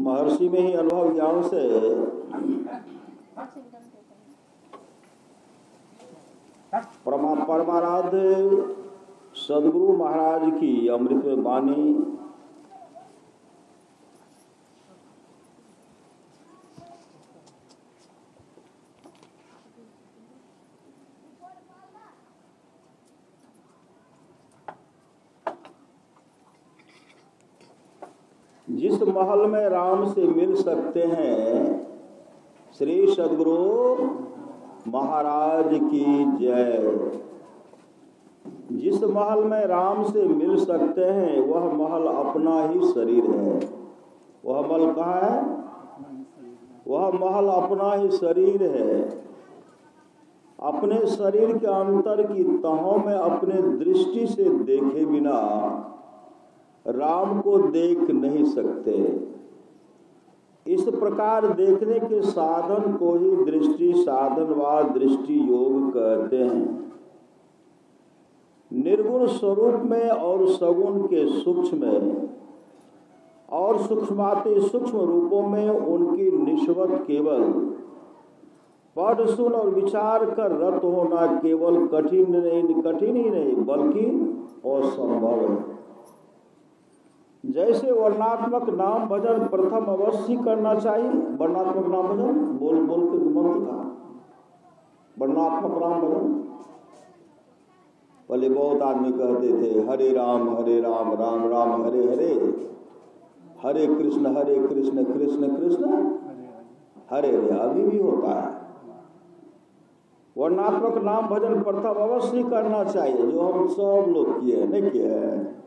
महर्षि में ही अनुभव ज्ञान से परमाराध्य सदगुरु महाराज की अमृत वाणी जिस महल में राम से मिल सकते हैं, श्री सदगुरु महाराज की जय। जिस महल में राम से मिल सकते हैं वह महल अपना ही शरीर है। वह महल कहाँ है? वह महल अपना ही शरीर है। अपने शरीर के अंतर की तहों में अपने दृष्टि से देखे बिना राम को देख नहीं सकते। इस प्रकार देखने के साधन को ही दृष्टि साधन व दृष्टि योग कहते हैं। निर्गुण स्वरूप में और सगुण के सूक्ष्म में और सूक्ष्माति सूक्ष्म रूपों में उनकी निस्बत केवल पढ़ सुन और विचार कर रत होना केवल कठिन ही नहीं बल्कि असंभव है। जैसे वर्णात्मक नाम भजन प्रथम अवश्य करना चाहिए। वर्णात्मक नाम भजन बोल बोल के मंत्र का वर्णात्मक नाम भजन। पहले बहुत आदमी कहते थे हरे राम राम राम हरे हरे, हरे कृष्ण कृष्ण कृष्ण हरे हरे। अभी भी होता है। वर्णात्मक नाम भजन प्रथम अवश्य करना चाहिए, जो हम सब लोग किए नहीं किए हैं।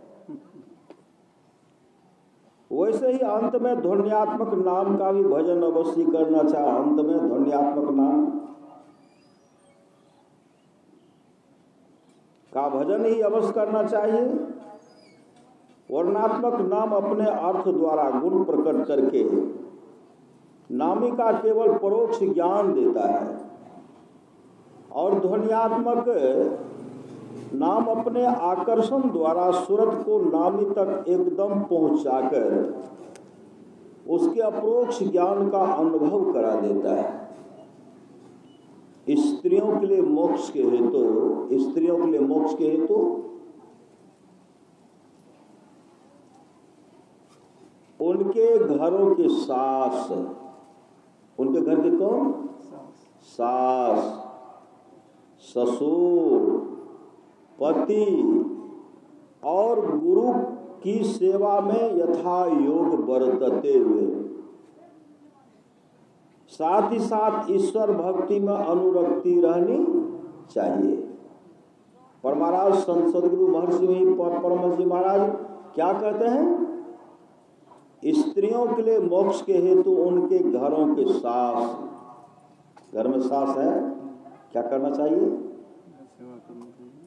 वैसे ही अंत में ध्वन्यात्मक नाम का भी भजन अवश्य करना चाहिए। अंत में ध्वन्यात्मक नाम का भजन ही अवश्य करना चाहिए। वर्णात्मक नाम अपने अर्थ द्वारा गुण प्रकट करके नामी का केवल परोक्ष ज्ञान देता है और ध्वन्यात्मक नाम अपने आकर्षण द्वारा सूरत को नामी तक एकदम पहुंचाकर उसके अपरोक्ष ज्ञान का अनुभव करा देता है। स्त्रियों के लिए मोक्ष के हेतु उनके घरों के सास, उनके घर के कौन? सास, ससुर, पति और गुरु की सेवा में यथा योग बरतते हुए साथ ही साथ ईश्वर भक्ति में अनुरक्ति रहनी चाहिए। परमाराज संत सदगुरु महर्षि परमहंस महाराज क्या कहते हैं? स्त्रियों के लिए मोक्ष के हेतु उनके घरों के सास, घर में सास है, क्या करना चाहिए?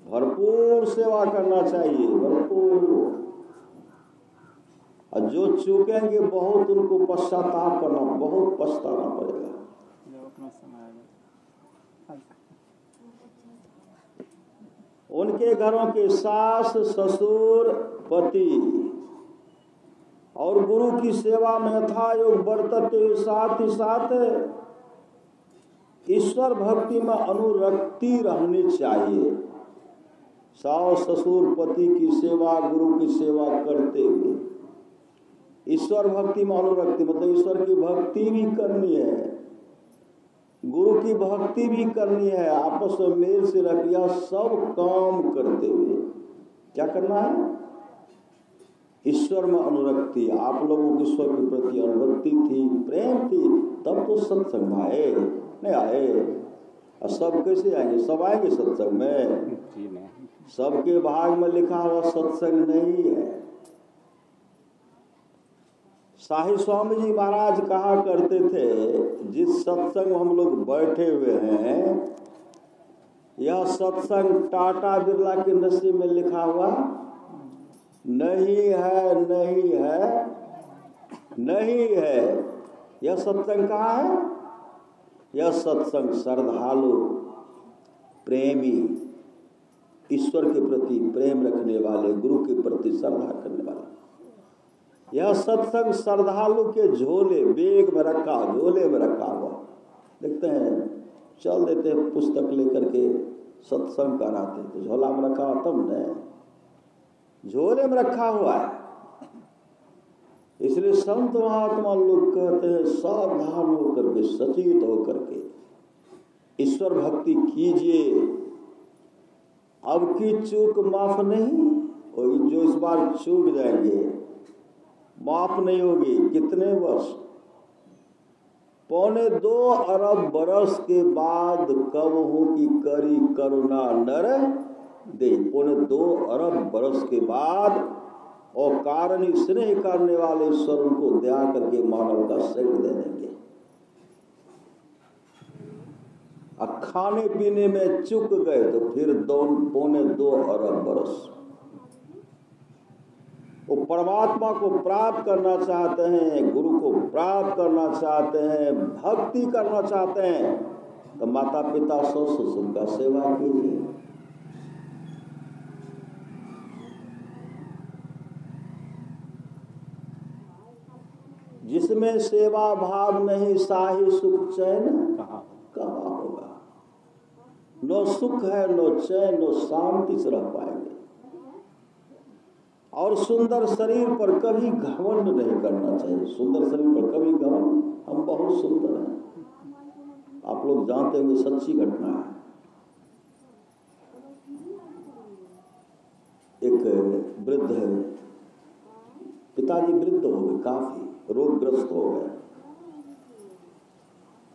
भरपूर सेवा करना चाहिए, भरपूर। और जो चूकेंगे बहुत उनको पश्चाताप करना, बहुत पछताना पड़ेगा। उनके घरों के सास, ससुर, पति और गुरु की सेवा में यथा योग बरतते साथ ही साथ ईश्वर भक्ति में अनुरक्ति रहनी चाहिए। सास, ससुर, पति की सेवा, गुरु की सेवा करते हुए ईश्वर भक्ति में अनुरक्ति मतलब ईश्वर की भक्ति भी करनी है, गुरु की भक्ति भी करनी है। आपस में मेल से रखिया सब काम करते हुए क्या करना है? ईश्वर में अनुरक्ति। आप लोगों को ईश्वर के प्रति अनुरक्ति थी, प्रेम थी, तब तो सत्संग में आए, नहीं आए। और सब कैसे आएंगे? सब आएंगे सत्संग में? सबके भाग में लिखा हुआ सत्संग नहीं है। शाही स्वामी जी महाराज कहा करते थे, जिस सत्संग हम लोग बैठे हुए हैं यह सत्संग टाटा बिरला के नसीब में लिखा हुआ नहीं है, नहीं है, नहीं है। यह सत्संग कहाँ है? यह सत्संग श्रद्धालु, प्रेमी, ईश्वर के प्रति प्रेम रखने वाले, गुरु के प्रति श्रद्धा करने वाले, यह सत्संग श्रद्धालु के झोले बैग में रखा, झोले में रखा हुआ। देखते हैं चल देते हैं पुस्तक लेकर के सत्संग कराते, तो झोला में रखा हुआ तब न, झोले में रखा हुआ है। इसलिए संत महात्मा लोग कहते हैं सावधान होकर के, सचेत होकर के ईश्वर भक्ति कीजिए। अब की चूक माफ नहीं, और जो इस बार चूक जाएंगे माफ नहीं होगी। कितने वर्ष? 2.25 अरब बरस के बाद कब हो कि करी करुणा नर दे। 2.25 अरब बरस के बाद और कारण स्नेह करने वाले ईश्वर उनको दया करके मानव का सेट दे देंगे। अब खाने पीने में चूक गए तो फिर 2.25 अरब बरस। वो परमात्मा को प्राप्त करना चाहते हैं, गुरु को प्राप्त करना चाहते हैं, भक्ति करना चाहते हैं, तो माता पिता ससुर ससुर का सेवा कीजिए। जिसमें सेवा भाव नहीं साही सुख चैन कहाँ होगा। नो सुख है, नो चैन, नो शांति से रह पाएंगे। और सुंदर शरीर पर कभी घमंड नहीं करना चाहिए। सुंदर शरीर पर कभी घमंड, हम बहुत सुंदर हैं, आप लोग जानते होंगे, सच्ची घटना है। एक वृद्ध है, पिताजी वृद्ध हो गए, काफी रोगग्रस्त हो गए।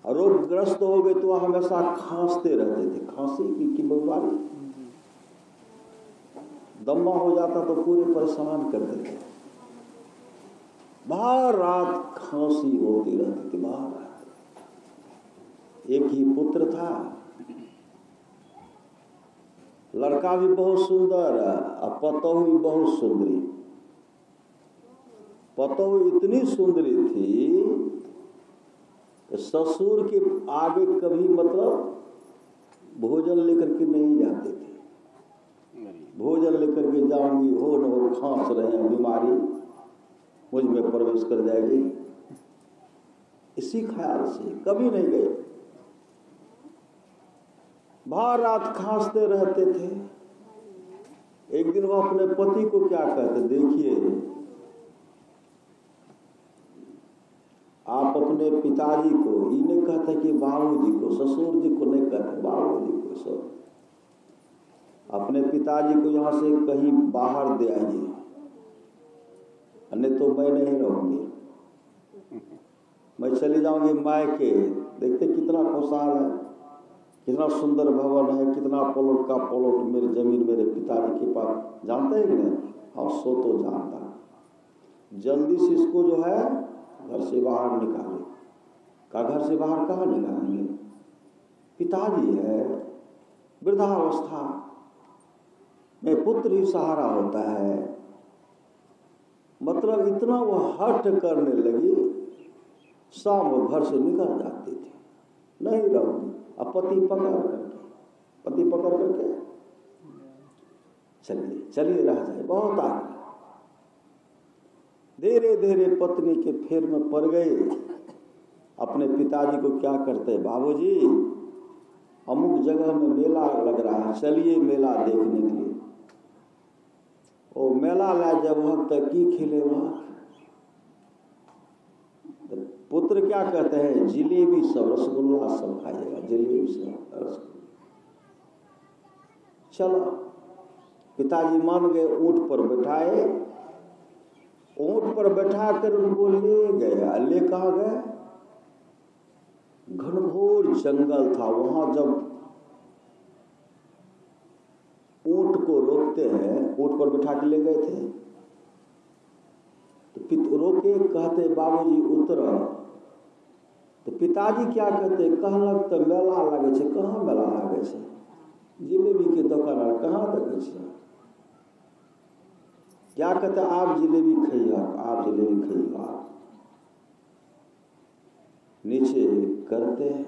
रोगग्रस्त हो गए तो हमेशा खांसते रहते थे। खांसी की बीमारी, दम्मा हो जाता तो पूरे परेशान कर देते। बाहर रात खांसी होती रहती थी, बाहर रात। एक ही पुत्र था, लड़का भी बहुत सुंदर और पतोह भी बहुत सुंदरी। पतोह इतनी सुंदरी थी कि ससुर के आगे कभी मतलब भोजन लेकर के नहीं जाते थे। भोजन लेकर के जाऊंगी, हो न हो खांस रहे हैं, बीमारी मुझ में प्रवेश कर जाएगी, इसी ख्याल से कभी नहीं गए। बाहर रात खांसते रहते थे। एक दिन वो अपने पति को क्या कहते, देखिए आप अपने पिताजी को, इन्हें कहते कि बाबूजी को, ससुर जी को नहीं कहते, बाबूजी को, सब अपने पिताजी को यहाँ से कहीं बाहर दे आइए, नहीं तो मैं नहीं रहूंगी, मैं चली जाऊंगी मायके। देखते कितना खुशहाल है, कितना सुंदर भवन है, कितना प्लॉट का प्लॉट मेरी जमीन मेरे पिताजी के पास। जानते हैं कि नहीं? हाँ, सो तो जानता। जल्दी से इसको जो है घर से बाहर निकाले। का घर से बाहर कहाँ निकालेंगे? पिताजी है, वृद्धावस्था में पुत्र ही सहारा होता है। मतलब इतना वो हट करने लगी, शाम वो घर से निकल जाती थी, नहीं रहूंगी। अब पति पकड़ करके चलिए रह जाए, बहुत आगे। धीरे धीरे पत्नी के फेर में पड़ गई। अपने पिताजी को क्या करते, बाबूजी अमुक जगह में मेला लग रहा है, चलिए मेला देखने के लिए। ओ मेला ला जब वक्त की खिले वहां। तो पुत्र क्या कहते हैं, जिलेबी सब, रसगुल्ला सब खाइएगा, जिलेबी सब रसगुल्ला। चलो पिताजी मान गए, ऊंट पर बैठाए, ऊंट पर बैठा कर उनको ले गया। ले कहाँ गए? घनघोर जंगल था। वहां जब ऊंट को रोकते हैं, ऊंट पर बैठा के ले गए थे, तो रोके, कहते बाबूजी उतर। तो पिताजी क्या कहते, कहलक तो मेला लगे छे। कहाँ मेला लगे छे? जिलेबी के दुकान कहाँ देखे छे? क्या कहते, आप जिलेबी खाइए, आप जिलेबी खाइए। नीचे करते हैं,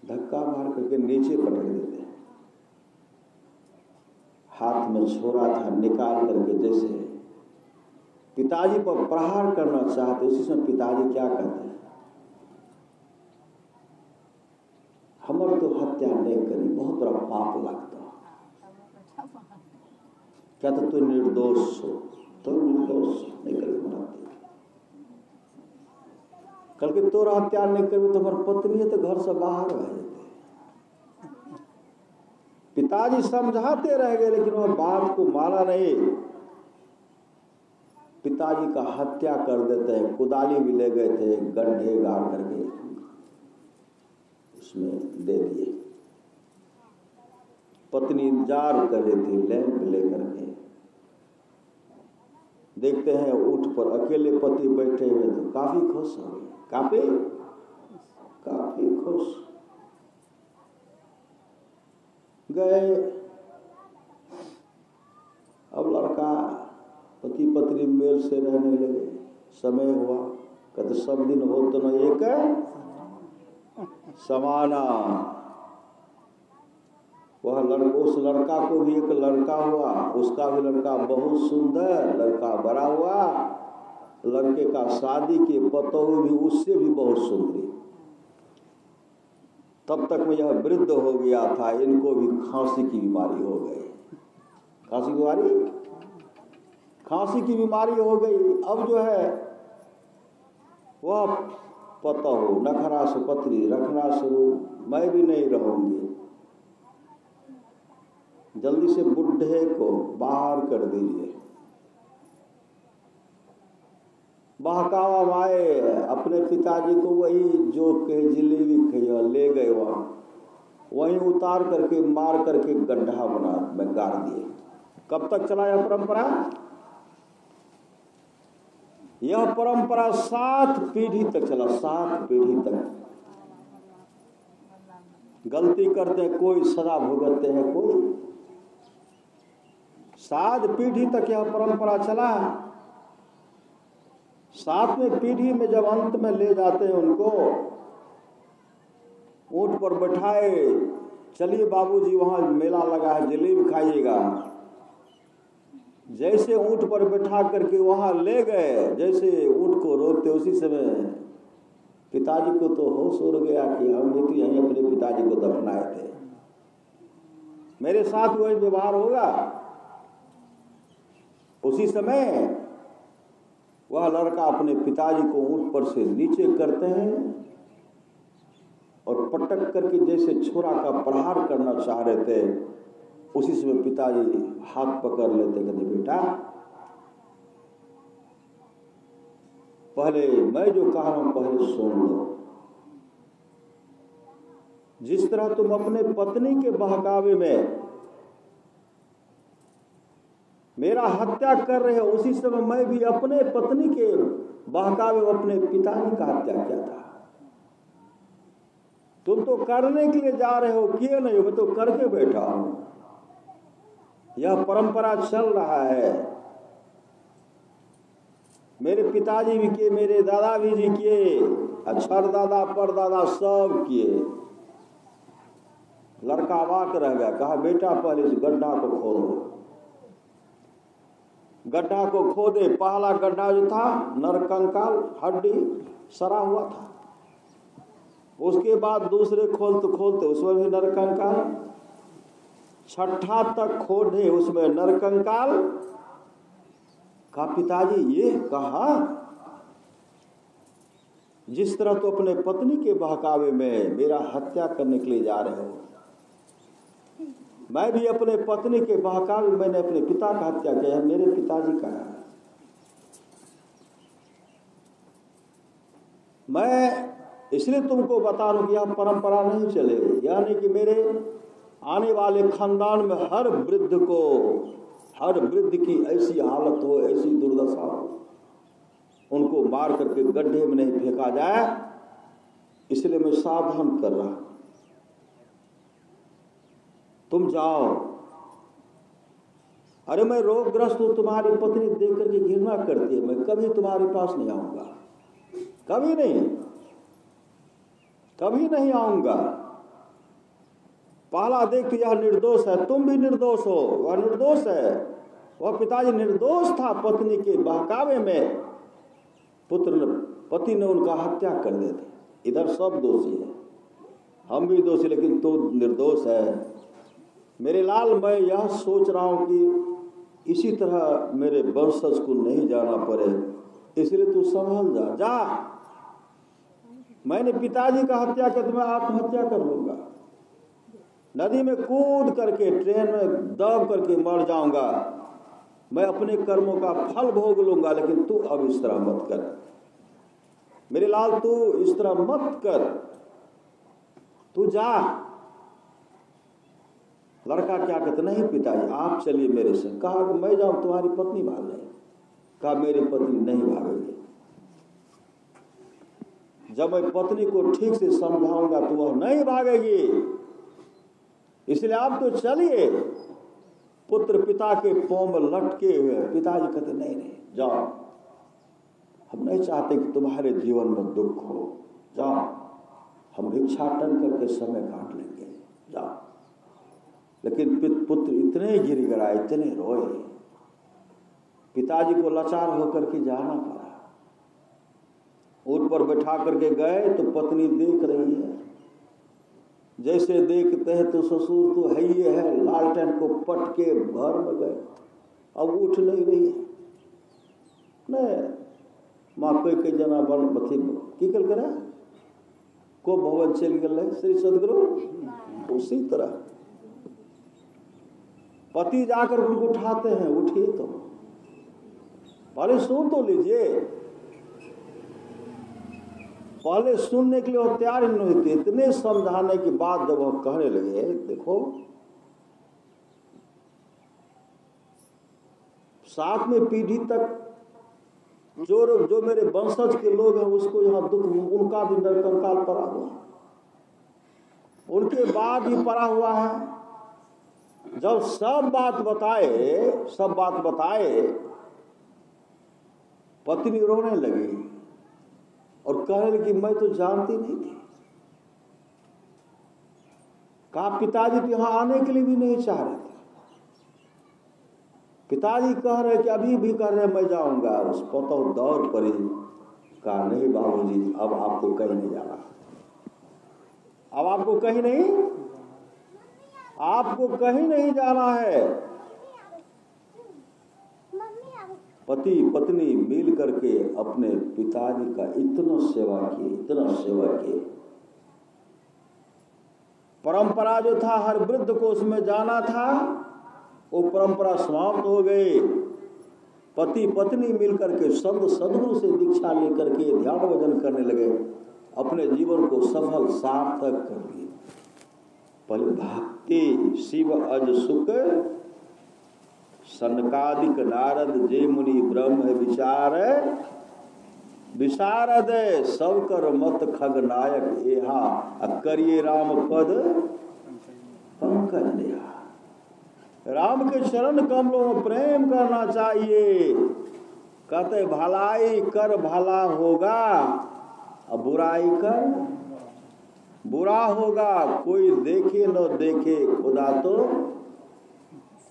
धक्का मार करके नीचे पटक देते हैं। हाथ में छोरा था, निकाल करके जैसे पिताजी पर प्रहार करना चाहते, उसी समय पिताजी क्या कहते हैं, हमर तो हत्या नहीं करी, बहुत बड़ा पाप लगता, क्या तो तू निर्दोष हो, तो निर्दोष नहीं करी मराते, कल के तोरा हत्या नहीं करी तो हमारी पत्नी है तो घर से बाहर रह जाते। पिताजी समझाते रह गए लेकिन वह बात को माना नहीं, पिताजी का हत्या कर देते हैं। कुदाली भी ले गए थे, गड्ढे गाड़ करके उसमें दे दिए। पत्नी इंतजार कर रही थी लैंप लेकर के, देखते हैं ऊंट पर अकेले पति बैठे हुए तो काफी खुश हो गए, काफी खुश गए। अब लड़का पति पत्नी मेल से रहने लगे, समय हुआ, कहते सब दिन हो तो न एक समाना। वह लड़का, उस लड़का को भी एक लड़का हुआ, उसका भी लड़का बहुत सुंदर, लड़का बड़ा हुआ, लड़के का शादी के पतोहू भी उससे भी बहुत सुंदरी। तब तक में यह वृद्ध हो गया था, इनको भी खांसी की बीमारी हो गई। खांसी की बीमारी हो गई। अब जो है वह पतोहू नखरा से पत्री रखना शुरू, मैं भी नहीं रहूंगी, जल्दी से बुढ़े को बाहर कर दीजिए। बहकावा माए अपने पिताजी को वही जो कहे जलेबी खाइए ले गए, वहीं उतार करके मार करके गड्ढा बना में गाड़ दिए। कब तक चला यह परंपरा? यह परंपरा 7 पीढ़ी तक चला, 7 पीढ़ी तक। गलती करते हैं कोई, सजा भुगतते हैं कोई। 7 पीढ़ी तक यह परंपरा चला। 7वें पीढ़ी में जब अंत में ले जाते हैं उनको, ऊंट पर बैठाए, चलिए बाबूजी वहां मेला लगा है, जलेबी खाइएगा। जैसे ऊंट पर बैठा करके वहां ले गए, जैसे ऊंट को रोकते उसी समय पिताजी को तो होश उड़ गया कि हम भी तो यहीं अपने पिताजी को दफनाए थे, मेरे साथ वही व्यवहार होगा। उसी समय वह लड़का अपने पिताजी को ऊंट पर से नीचे करते हैं और पटक करके जैसे छोरा का प्रहार करना चाह रहे थे, उसी समय पिताजी हाथ पकड़ लेते, कहते बेटा पहले मैं जो कह रहा हूं पहले सुन लो। जिस तरह तुम अपने पत्नी के बहकावे में मेरा हत्या कर रहे हो, उसी समय मैं भी अपने पत्नी के बहकावे में अपने पिताजी का हत्या किया था। तुम तो करने के लिए जा रहे हो, किए नहीं हो, मैं तो करके बैठा हूं। यह परंपरा चल रहा है, मेरे पिताजी भी किए, मेरे दादा भी जी किए, अक्षर दादा परदादा सब किए। लड़का अवाक रह गया, कहा बेटा पहले इस गड्ढा को खोदो। गड्ढा को खोदे, पहला गड्ढा जो था नरकंकाल हड्डी सरा हुआ था, उसके बाद दूसरे खोलते उसमें भी नरकंकाल, छठा तक खोदे उसमें नरकंकाल। का पिताजी ये कहा, जिस तरह तो अपने पत्नी के बहकावे में मेरा हत्या करने के लिए जा रहे हो, मैं भी अपने पत्नी के बहकावे में मैंने अपने पिता का हत्या किया है, मेरे पिताजी का है। मैं इसलिए तुमको बता रहा हूं कि यह परंपरा नहीं चले, यानी कि मेरे आने वाले खानदान में हर वृद्ध की ऐसी हालत हो, ऐसी दुर्दशा हो, उनको मार करके गड्ढे में नहीं फेंका जाए, इसलिए मैं सावधान कर रहा हूं। तुम जाओ। अरे मैं रोगग्रस्त हूं, तुम्हारी पत्नी देख करके घृणा करती है, मैं कभी तुम्हारे पास नहीं आऊंगा, कभी नहीं आऊंगा। पहला देख यह निर्दोष है, तुम भी निर्दोष हो, वह निर्दोष है, वह पिताजी निर्दोष था, पत्नी के बहकावे में पति ने उनका हत्या कर देते। इधर सब दोषी है, हम भी दोषी, लेकिन तो निर्दोष है। मेरे लाल, मैं यह सोच रहा हूं कि इसी तरह मेरे वंशज को नहीं जाना पड़े, इसलिए तू संभल जा। मैंने पिताजी का हत्या कर तो मैं आत्महत्या कर लूंगा, नदी में कूद करके, ट्रेन में दब करके मर जाऊंगा, मैं अपने कर्मों का फल भोग लूंगा, लेकिन तू अब इस तरह मत कर मेरे लाल, तू इस तरह मत कर, तू जा। लड़का क्या कहते, नहीं पिताजी आप चलिए मेरे से। कहा कि मैं जाऊं, तुम्हारी पत्नी भाग जाए। कहा मेरी पत्नी नहीं भागेगी, जब मैं पत्नी को ठीक से समझाऊंगा तो वह नहीं भागेगी, इसलिए आप तो चलिए। पुत्र पिता के पांव में लटके हुए, पिताजी कहते नहीं जाओ, हम नहीं चाहते कि तुम्हारे जीवन में दुख हो, जाओ, हम भिक्षाटन करके समय काट लेंगे, जाओ। लेकिन पुत्र इतने गिड़गिड़ाए, इतने रोए, पिताजी को लाचार होकर के जाना पड़ा। ऊँट पर बैठा करके गए तो पत्नी देख रही है, जैसे देखते हैं तो ससुर तो है ही है, लालटेन को पट के घर में गए, अब उठ नहीं रही है। नहीं माँ कोई जना बन बथी की कल करे को भवन चल गए श्री सदगुरु। उसी तरह पति जाकर उनको उठाते हैं, उठिए तो पहले सुन तो लीजिए। पहले सुनने के लिए वो तैयार नहीं होते, इतने समझाने के बाद जब वो कहने लगे, देखो साथ में पीढ़ी तक जो मेरे वंशज के लोग हैं उसको यहाँ दुख, उनका भी नरकंकाल पड़ा हुआ, उनके बाद ही पड़ा हुआ है। जब सब बात बताए पत्नी रोने लगी और कहने लगी मैं तो जानती नहीं थी। कहा पिताजी तो यहां आने के लिए भी नहीं चाह रहे थे, पिताजी कह रहे कि अभी भी कह रहे मैं जाऊंगा। उस पतो दौड़ पड़ी, कहा नहीं बाबूजी अब आपको कहीं नहीं जाना, अब आपको कहीं नहीं जाना है। पति पत्नी मिल करके अपने पिताजी का इतना सेवा किए। परंपरा जो था हर वृद्ध को उसमें जाना था, वो परंपरा समाप्त हो गई। पति पत्नी मिलकर के सदगुरु से दीक्षा लेकर के ध्यान भजन करने लगे, अपने जीवन को सफल सार्थक कर लिए। पहले भक्ति शिव अज सुख सनकादिक नारद जे मुनि ब्रह्म विशारद सब कर मत खग नायक एहा करिए राम पद पंकज नेहा। राम के चरण कमलों में प्रेम करना चाहिए। कहते भलाई कर भला होगा, अब बुराई कर बुरा होगा। कोई देखे न देखे खुदा तो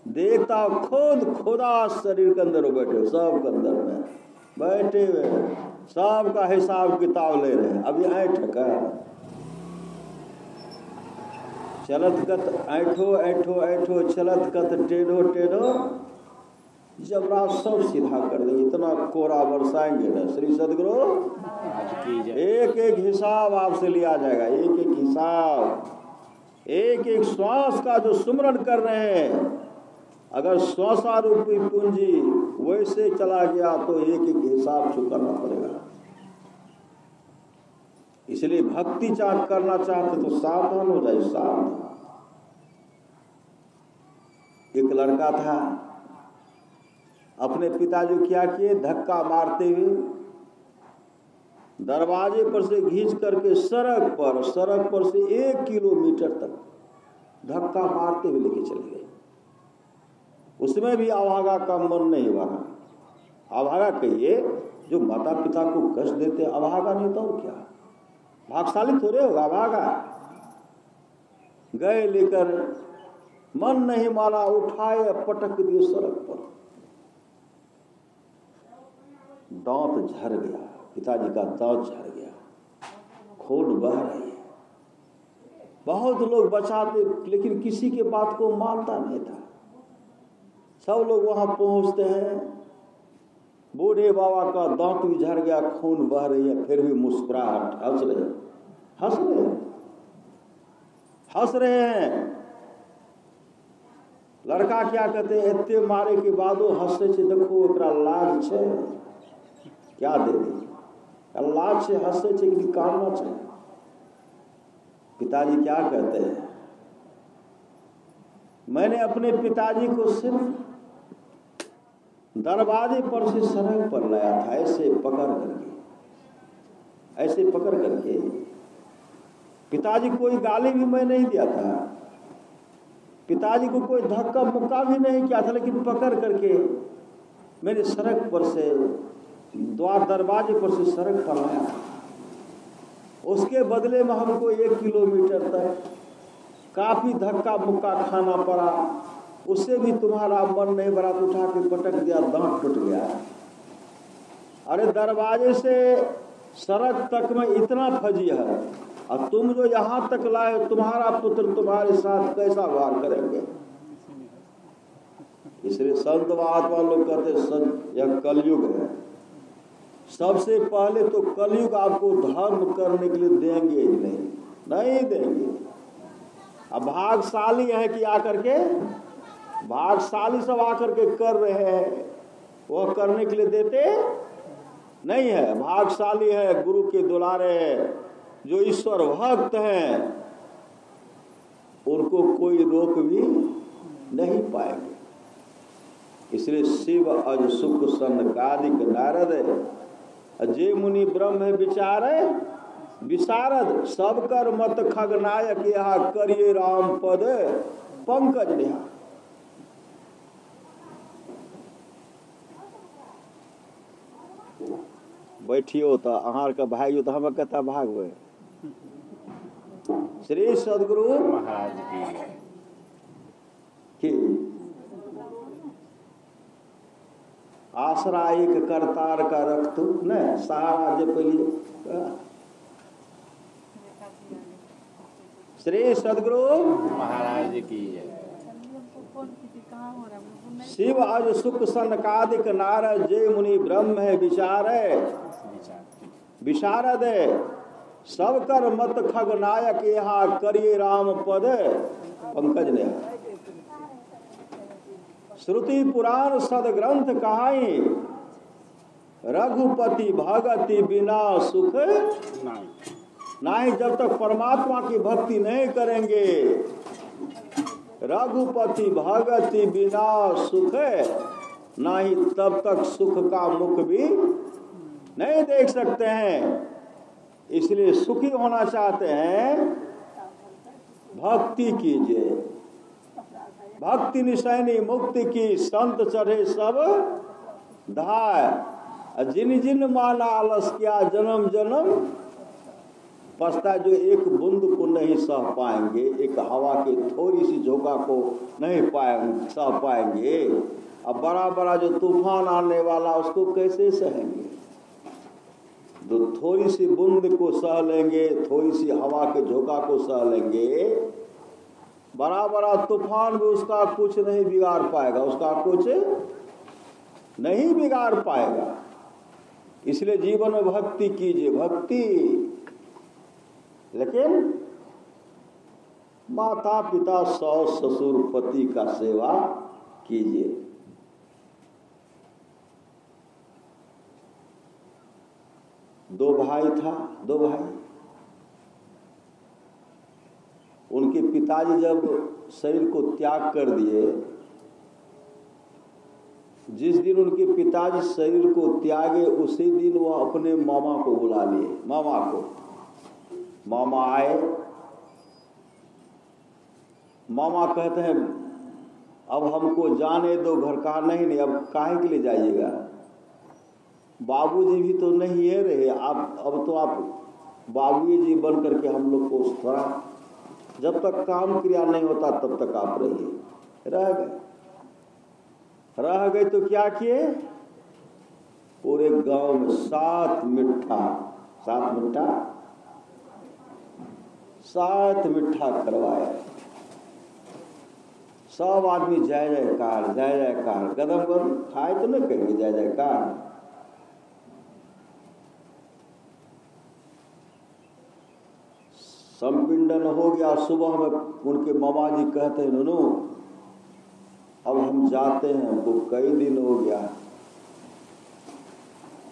देखता खुदा शरीर के अंदर बैठे, सब के अंदर में बैठे हुए, सब का हिसाब किताब ले रहे हैं। अभी ऐठ कर चलत कत ऐठो चलत कत टेढ़ो जब रात सब सीधा कर देंगे। इतना कोरा बरसाएंगे ना श्री सदगुरु, एक एक हिसाब आपसे लिया जाएगा, एक एक हिसाब। एक एक श्वास का जो सुमरण कर रहे हैं, अगर श्वासारूपी पूंजी वैसे चला गया तो एक एक हिसाब चुकाना पड़ेगा। इसलिए भक्ति करना चाहते तो सावधान हो जाए, सावधान। एक लड़का था, अपने पिताजी क्या किए, धक्का मारते हुए दरवाजे पर से खींच करके सड़क पर से 1 किलोमीटर तक धक्का मारते हुए लेके चले गए। उसमें भी अभागा का मन नहीं हुआ। अभागा कहिए जो माता पिता को कष्ट देते, अभागा नहीं तो क्या, भागशाली थोड़े होगा अभागा। गए लेकर, मन नहीं माना, उठाए पटक दिए सड़क पर। दांत झड़ गया, पिताजी का दांत झड़ गया, खून बह रही है। बहुत लोग बचाते, लेकिन किसी के बात को मानता नहीं था। सब लोग वहां पहुंचते हैं, बूढ़े बाबा का दांत भी झड़ गया, खून बह रही है, फिर भी मुस्कुराहट, हंस रहे हैं, हंस रहे हैं, हंस रहे हैं। लड़का क्या कहते हैं, इतने मारे के बादो हंसे छे, देखो एकरा लाज छे, क्या दे दी, लाज से हंसे छे कि कानना छे। पिताजी क्या कहते हैं, मैंने अपने पिताजी को सिर्फ दरवाजे पर से सड़क पर लाया था, ऐसे पकड़ करके, ऐसे पकड़ करके। पिताजी कोई गाली भी मैं नहीं दिया था, पिताजी को कोई धक्का मुक्का भी नहीं किया था, लेकिन पकड़ करके मेरे सड़क पर से, द्वार दरवाजे पर से सड़क पर लाया। उसके बदले में हमको 1 किलोमीटर तक काफी धक्का मुक्का खाना पड़ा। उससे भी तुम्हारा मन नहीं भरा तो उठा के पटक दिया, दांत टूट गया। अरे दरवाजे से सड़क तक में इतना फजी है, और तुम जो यहाँ तक लाए, तुम्हारा पुत्र तुम्हारे साथ कैसा वार करेंगे। इसलिए संत महात्मा लोग कहते सच, यह कलयुग है। सबसे पहले तो कलयुग आपको धर्म करने के लिए देंगे ही नहीं देंगे। अब भागशाली है कि आकर के, भागशाली सब आकर के कर रहे हैं, वह करने के लिए देते नहीं है। भागशाली है, गुरु के दुलारे है, जो ईश्वर भक्त हैं, उनको कोई रोक भी नहीं पाएंगे। इसलिए शिव अज सुख सनकादिक नारद, जे मुनि ब्रह्म विचारे विशारद, सब कर मत खगनायक, यहाँ करिए राम पद पंकज नेहा। बैठियो तो अहार का भाइयों तो हम कहता भागवे। श्री सदगुरु महाराज की आसरा एक करतार का रख तू न सहारा जे पहले। श्री सदगुरु महाराज की शिव अज सुख सनकादिक नारद, जय मुनि ब्रह्म है विशारद, सब कर मत खगनायक, यहाँ करिए राम पद पंकज ने। श्रुति पुराण सदग्रंथ कहाई, रघुपति भगति बिना सुख नहीं। जब तक परमात्मा की भक्ति नहीं करेंगे, रघुपति भगति बिना सुख नहीं, तब तक सुख का मुख भी नहीं देख सकते हैं। इसलिए सुखी होना चाहते हैं, भक्ति कीजिए। भक्ति निशानी मुक्ति की, संत चढ़े सब धाय। जिन जिन माना आलस किया, जन्म जन्म पछता। जो एक बूंद को नहीं सह पाएंगे, एक हवा के थोड़ी सी झोंका को नहीं सह पाएंगे, अब बड़ा बड़ा जो तूफान आने वाला उसको कैसे सहेंगे। जो थोड़ी सी बूंद को सह लेंगे, थोड़ी सी हवा के झोंका को सह लेंगे, बड़ा बड़ा तूफान भी उसका कुछ नहीं बिगाड़ पाएगा, उसका कुछ नहीं बिगाड़ पाएगा। इसलिए जीवन में भक्ति कीजिए, भक्ति। लेकिन माता पिता सास ससुर पति का सेवा कीजिए। दो भाई था, दो भाई, उनके पिताजी जब शरीर को त्याग कर दिए, जिस दिन उनके पिताजी शरीर को त्यागे, उसी दिन वह अपने मामा को बुला लिए। मामा को, मामा आए, मामा कहते हैं अब हमको जाने दो घर का। नहीं, अब काहे के लिए जाइएगा, बाबूजी भी तो नहीं है रहे आप, अब तो आप बाबूजी बन करके हम लोग को थोड़ा, जब तक काम क्रिया नहीं होता तब तक आप रहिए। रह गए तो क्या किए, पूरे गांव में 7 मिठा 7 मिठा करवाया। सब आदमी जय जयकार गदम गदम खाए तो नहीं कहेंगे जय जयकार। संपिंडन हो गया। सुबह में उनके मामा जी कहते हैं नुनू अब हम जाते हैं, हमको कई दिन हो गया।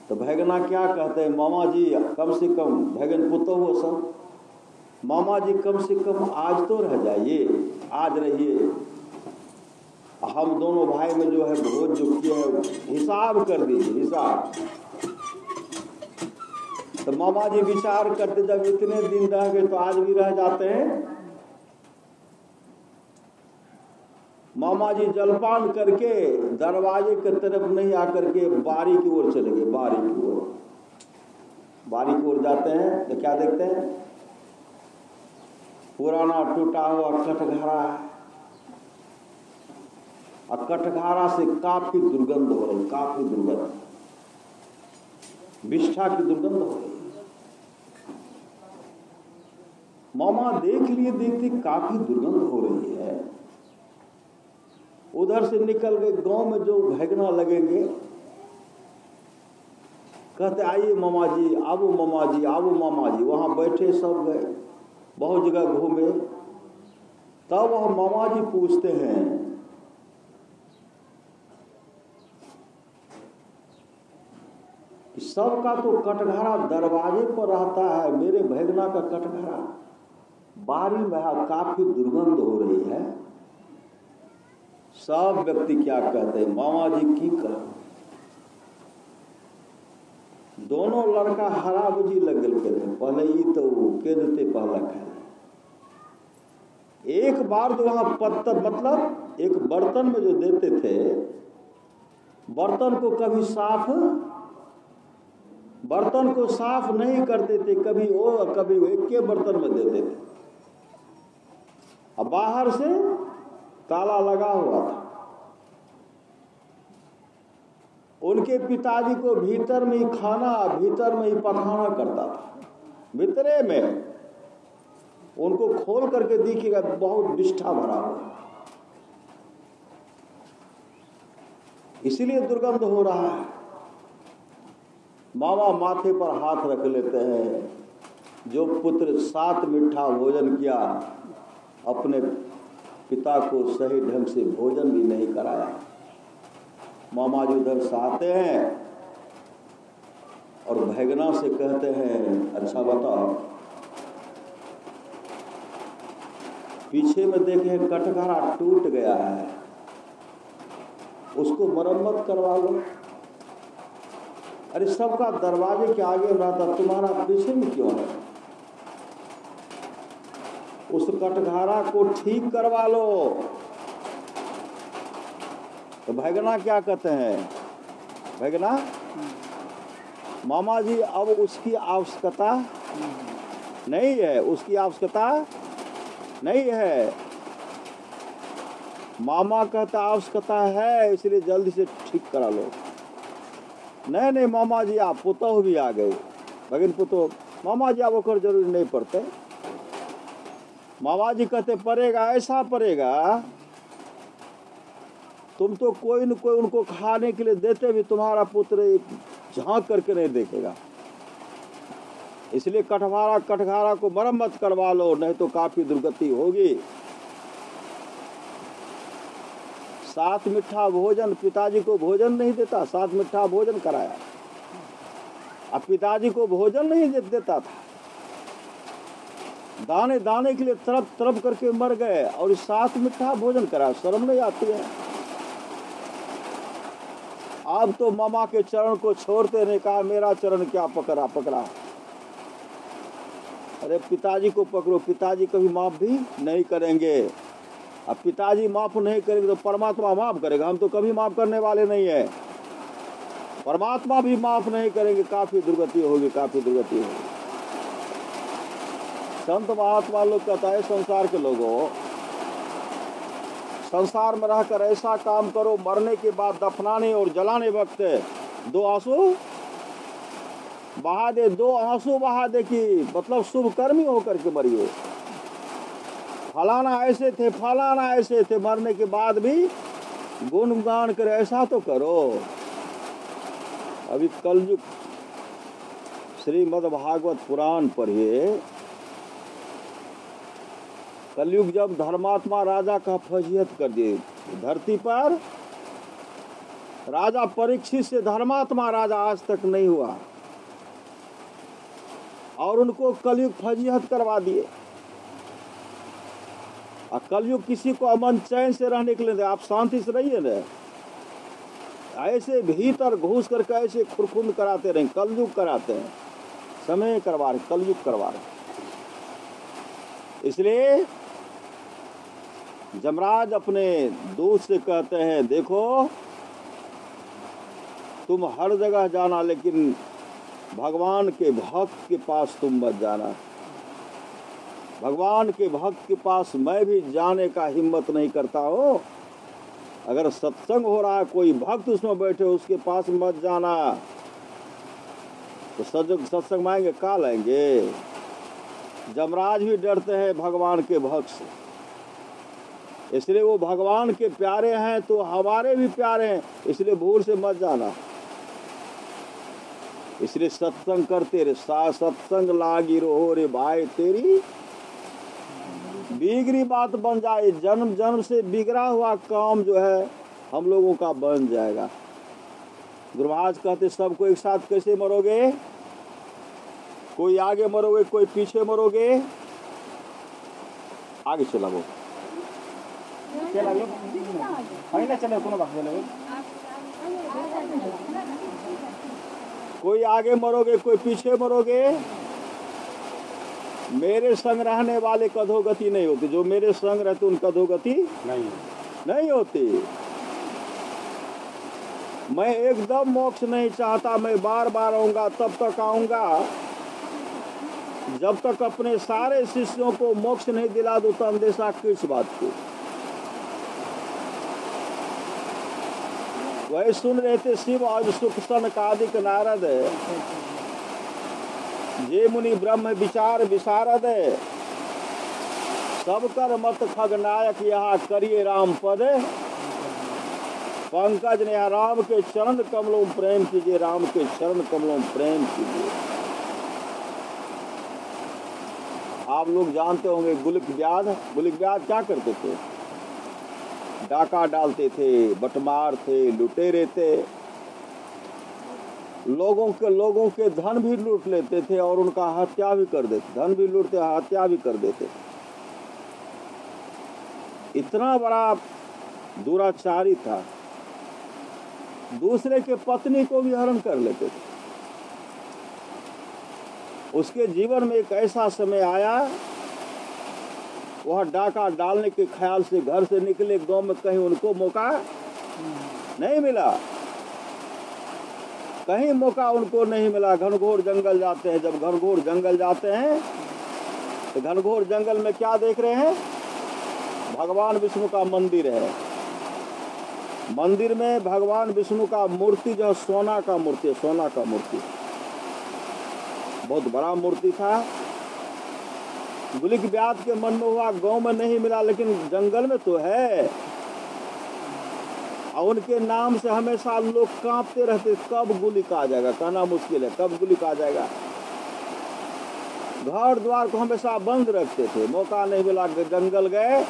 तो भैगना क्या कहते हैं, मामा जी कम से कम, भैगन पुतो हो सब, मामा जी कम से कम आज तो रह जाइए, आज रहिए। हम दोनों भाई में जो है भोज जो किए हैं हिसाब कर दीजिए, हिसाब। तो मामा जी विचार करते जब इतने दिन रह गए तो आज भी रह जाते हैं। मामा जी जलपान करके दरवाजे की तरफ नहीं आकर के बारी की ओर चले गए। बारी की ओर जाते हैं तो क्या देखते हैं, पुराना टूटा हुआ कटघरा है। और कटघरा से काफी दुर्गंध हो रही, काफी दुर्गंध, विष्ठा की दुर्गंध हो रही। मामा देख लिए, देखते काफी दुर्गंध हो रही है। उधर से निकल गए, गांव में जो भैगना लगेंगे कहते आइए मामा जी, आवो मामा जी, आवो मामा जी। वहां बैठे सब गए, बहुत जगह घूमे। तब वह मामा जी पूछते हैं कि सबका तो कटघरा दरवाजे पर रहता है, मेरे भैगना का कटघरा बारी में काफी दुर्गंध हो रही है। सब व्यक्ति क्या कहते हैं, मामा जी की कह। दोनों लड़का हराबजी लग गए के पहले ही तो के देते पहला खाए। एक बार तो वहां पत्थर मतलब एक बर्तन में जो देते थे, बर्तन को साफ नहीं करते थे, कभी वो कभी वो, एक के बर्तन में देते थे। अब बाहर से ताला लगा हुआ था। उनके पिताजी को भीतर में ही खाना, भीतर में ही पखाना करता था। भीतरे में उनको खोल करके देखिएगा बहुत विष्ठा भरा हुआ, इसीलिए दुर्गंध हो रहा है। मामा माथे पर हाथ रख लेते हैं। जो पुत्र 7 मिठा भोजन किया, अपने पिता को सही ढंग से भोजन भी नहीं कराया। मामा जी उधर से आते हैं और भैगना से कहते हैं अच्छा बताओ, पीछे में देखे कटघरा टूट गया है, उसको मरम्मत करवा लो। अरे सबका दरवाजे के आगे रहता, तुम्हारा पीछे में क्यों है? उस कटघरा को ठीक करवा लो। तो भैगना क्या कहते हैं, भैगना मामा जी अब उसकी आवश्यकता नहीं है, उसकी आवश्यकता नहीं है। मामा कहता आवश्यकता है, इसलिए जल्दी से ठीक करा लो। नहीं मामा जी आप पुतोह भी आ गए, भगिन पुतोह, मामा जी आप ओकर जरूरी नहीं पड़ते। मामा जी कहते पड़ेगा, ऐसा पड़ेगा, तुम तो कोई न कोई उनको खाने के लिए देते भी तुम्हारा पुत्र झांक करके नहीं देखेगा। इसलिए कटघरा को मरम्मत करवा लो, नहीं तो काफी दुर्गति होगी। 7 मिठा भोजन, पिताजी को भोजन नहीं देता, 7 मिठा भोजन कराया। अब पिताजी को भोजन नहीं देता था, दाने दाने के लिए तरफ तरफ करके मर गए, और 7 मिठा भोजन कराया। शर्म नहीं आती है? अब तो मामा के चरण को छोड़ते नहीं, कहा मेरा चरण क्या पकड़ा। अरे पिताजी को पकड़ो, पिताजी कभी माफ भी नहीं करेंगे। अब पिताजी माफ नहीं करेंगे तो परमात्मा माफ करेगा? हम तो कभी माफ करने वाले नहीं है। परमात्मा भी माफ नहीं करेंगे, काफी दुर्गति होगी। संत महात्मा लोग कहता है, संसार के लोगों, संसार में रहकर ऐसा काम करो, मरने के बाद दफनाने और जलाने वक्त 2 आंसू बहा दे, 2 आंसू बहा दे कि मतलब शुभ कर्मी होकर के मरिए। फलाना ऐसे थे, फलाना ऐसे थे, मरने के बाद भी गुणगान करे, ऐसा तो करो। अभी कलयुग श्रीमद् भागवत पुराण पढ़िए। कलयुग जब धर्मात्मा राजा का फजीहत कर दिए धरती पर, राजा परीक्षित से धर्मात्मा राजा आज तक नहीं हुआ और उनको कलयुग फजीहत करवा दिए। और कलयुग किसी को अमन चैन से रहने के लिए, आप शांति से रहिए ना, ऐसे भीतर घुस करके ऐसे खुरखुंद कराते रहे। कलयुग कराते हैं, समय करवा रहे, कलयुग करवा रहे। इसलिए जमराज अपने दूत से कहते हैं, देखो तुम हर जगह जाना, लेकिन भगवान के भक्त के पास तुम मत जाना। भगवान के भक्त के पास मैं भी जाने का हिम्मत नहीं करता हूँ। अगर सत्संग हो रहा है, कोई भक्त उसमें बैठे, उसके पास मत जाना। तो सत्संग में आएंगे, काल आएंगे। जमराज भी डरते हैं भगवान के भक्त से, इसलिए वो भगवान के प्यारे हैं तो हमारे भी प्यारे हैं, इसलिए भूल से मत जाना। इसलिए सत्संग करते रे, सत्संग लागी रहो रे भाई, तेरी बिगड़ी बात बन जाए। जन्म जन्म से बिगड़ा हुआ काम जो है हम लोगों का बन जाएगा। गुरु महाराज कहते सबको एक साथ कैसे मरोगे, कोई आगे मरोगे, कोई पीछे मरोगे। आगे चला वो कोई आगे मरोगे, कोई पीछे मरोगे। मेरे संग रहने वाले कधोगति नहीं होती। जो मेरे संग रहते उन कधोगति नहीं होती। मैं एकदम मोक्ष नहीं चाहता, मैं बार बार आऊंगा, तब तक आऊंगा जब तक अपने सारे शिष्यों को मोक्ष नहीं दिला दूं। तो अंदेशा किस बात की। वही सुन रहे थे शिव और सुख सनकादिक नारद, जे मुनि ब्रह्म विचार विशारद, सब कर मत खग नायक यहाँ करिए राम पद। पंकज ने राम के चरण कमलों प्रेम कीजिए, राम के चरण कमलों प्रेम कीजिए। आप लोग जानते होंगे गुलिक व्याध क्या करते थे? डाका डालते थे, बटमार थे, लुटेरे थे, लोगों के धन भी लूट लेते थे और उनका हत्या भी कर देते। धन भी लूटते, हत्या भी कर देते। इतना बड़ा दुराचारी था। दूसरे के पत्नी को भी हरण कर लेते थे। उसके जीवन में एक ऐसा समय आया, वह डाका डालने के ख्याल से घर से निकले, गांव में कहीं उनको मौका नहीं मिला। कहीं मौका उनको नहीं मिला। घनघोर जंगल जाते हैं। जब घनघोर जंगल जाते हैं तो घनघोर जंगल में क्या देख रहे हैं? भगवान विष्णु का मंदिर है। मंदिर में भगवान विष्णु का मूर्ति जो सोना का मूर्ति है, सोना का मूर्ति, बहुत बड़ा मूर्ति था। गुलिक व्याध के मन में हुआ गांव में नहीं मिला, लेकिन जंगल में तो है। और उनके नाम से हमेशा लोग कांपते रहते, कब गुलिक आ जाएगा। कहना मुश्किल है, कब गुलिक आ जाएगा। घर द्वार को हमेशा बंद रखते थे। मौका नहीं मिला, जंगल गए।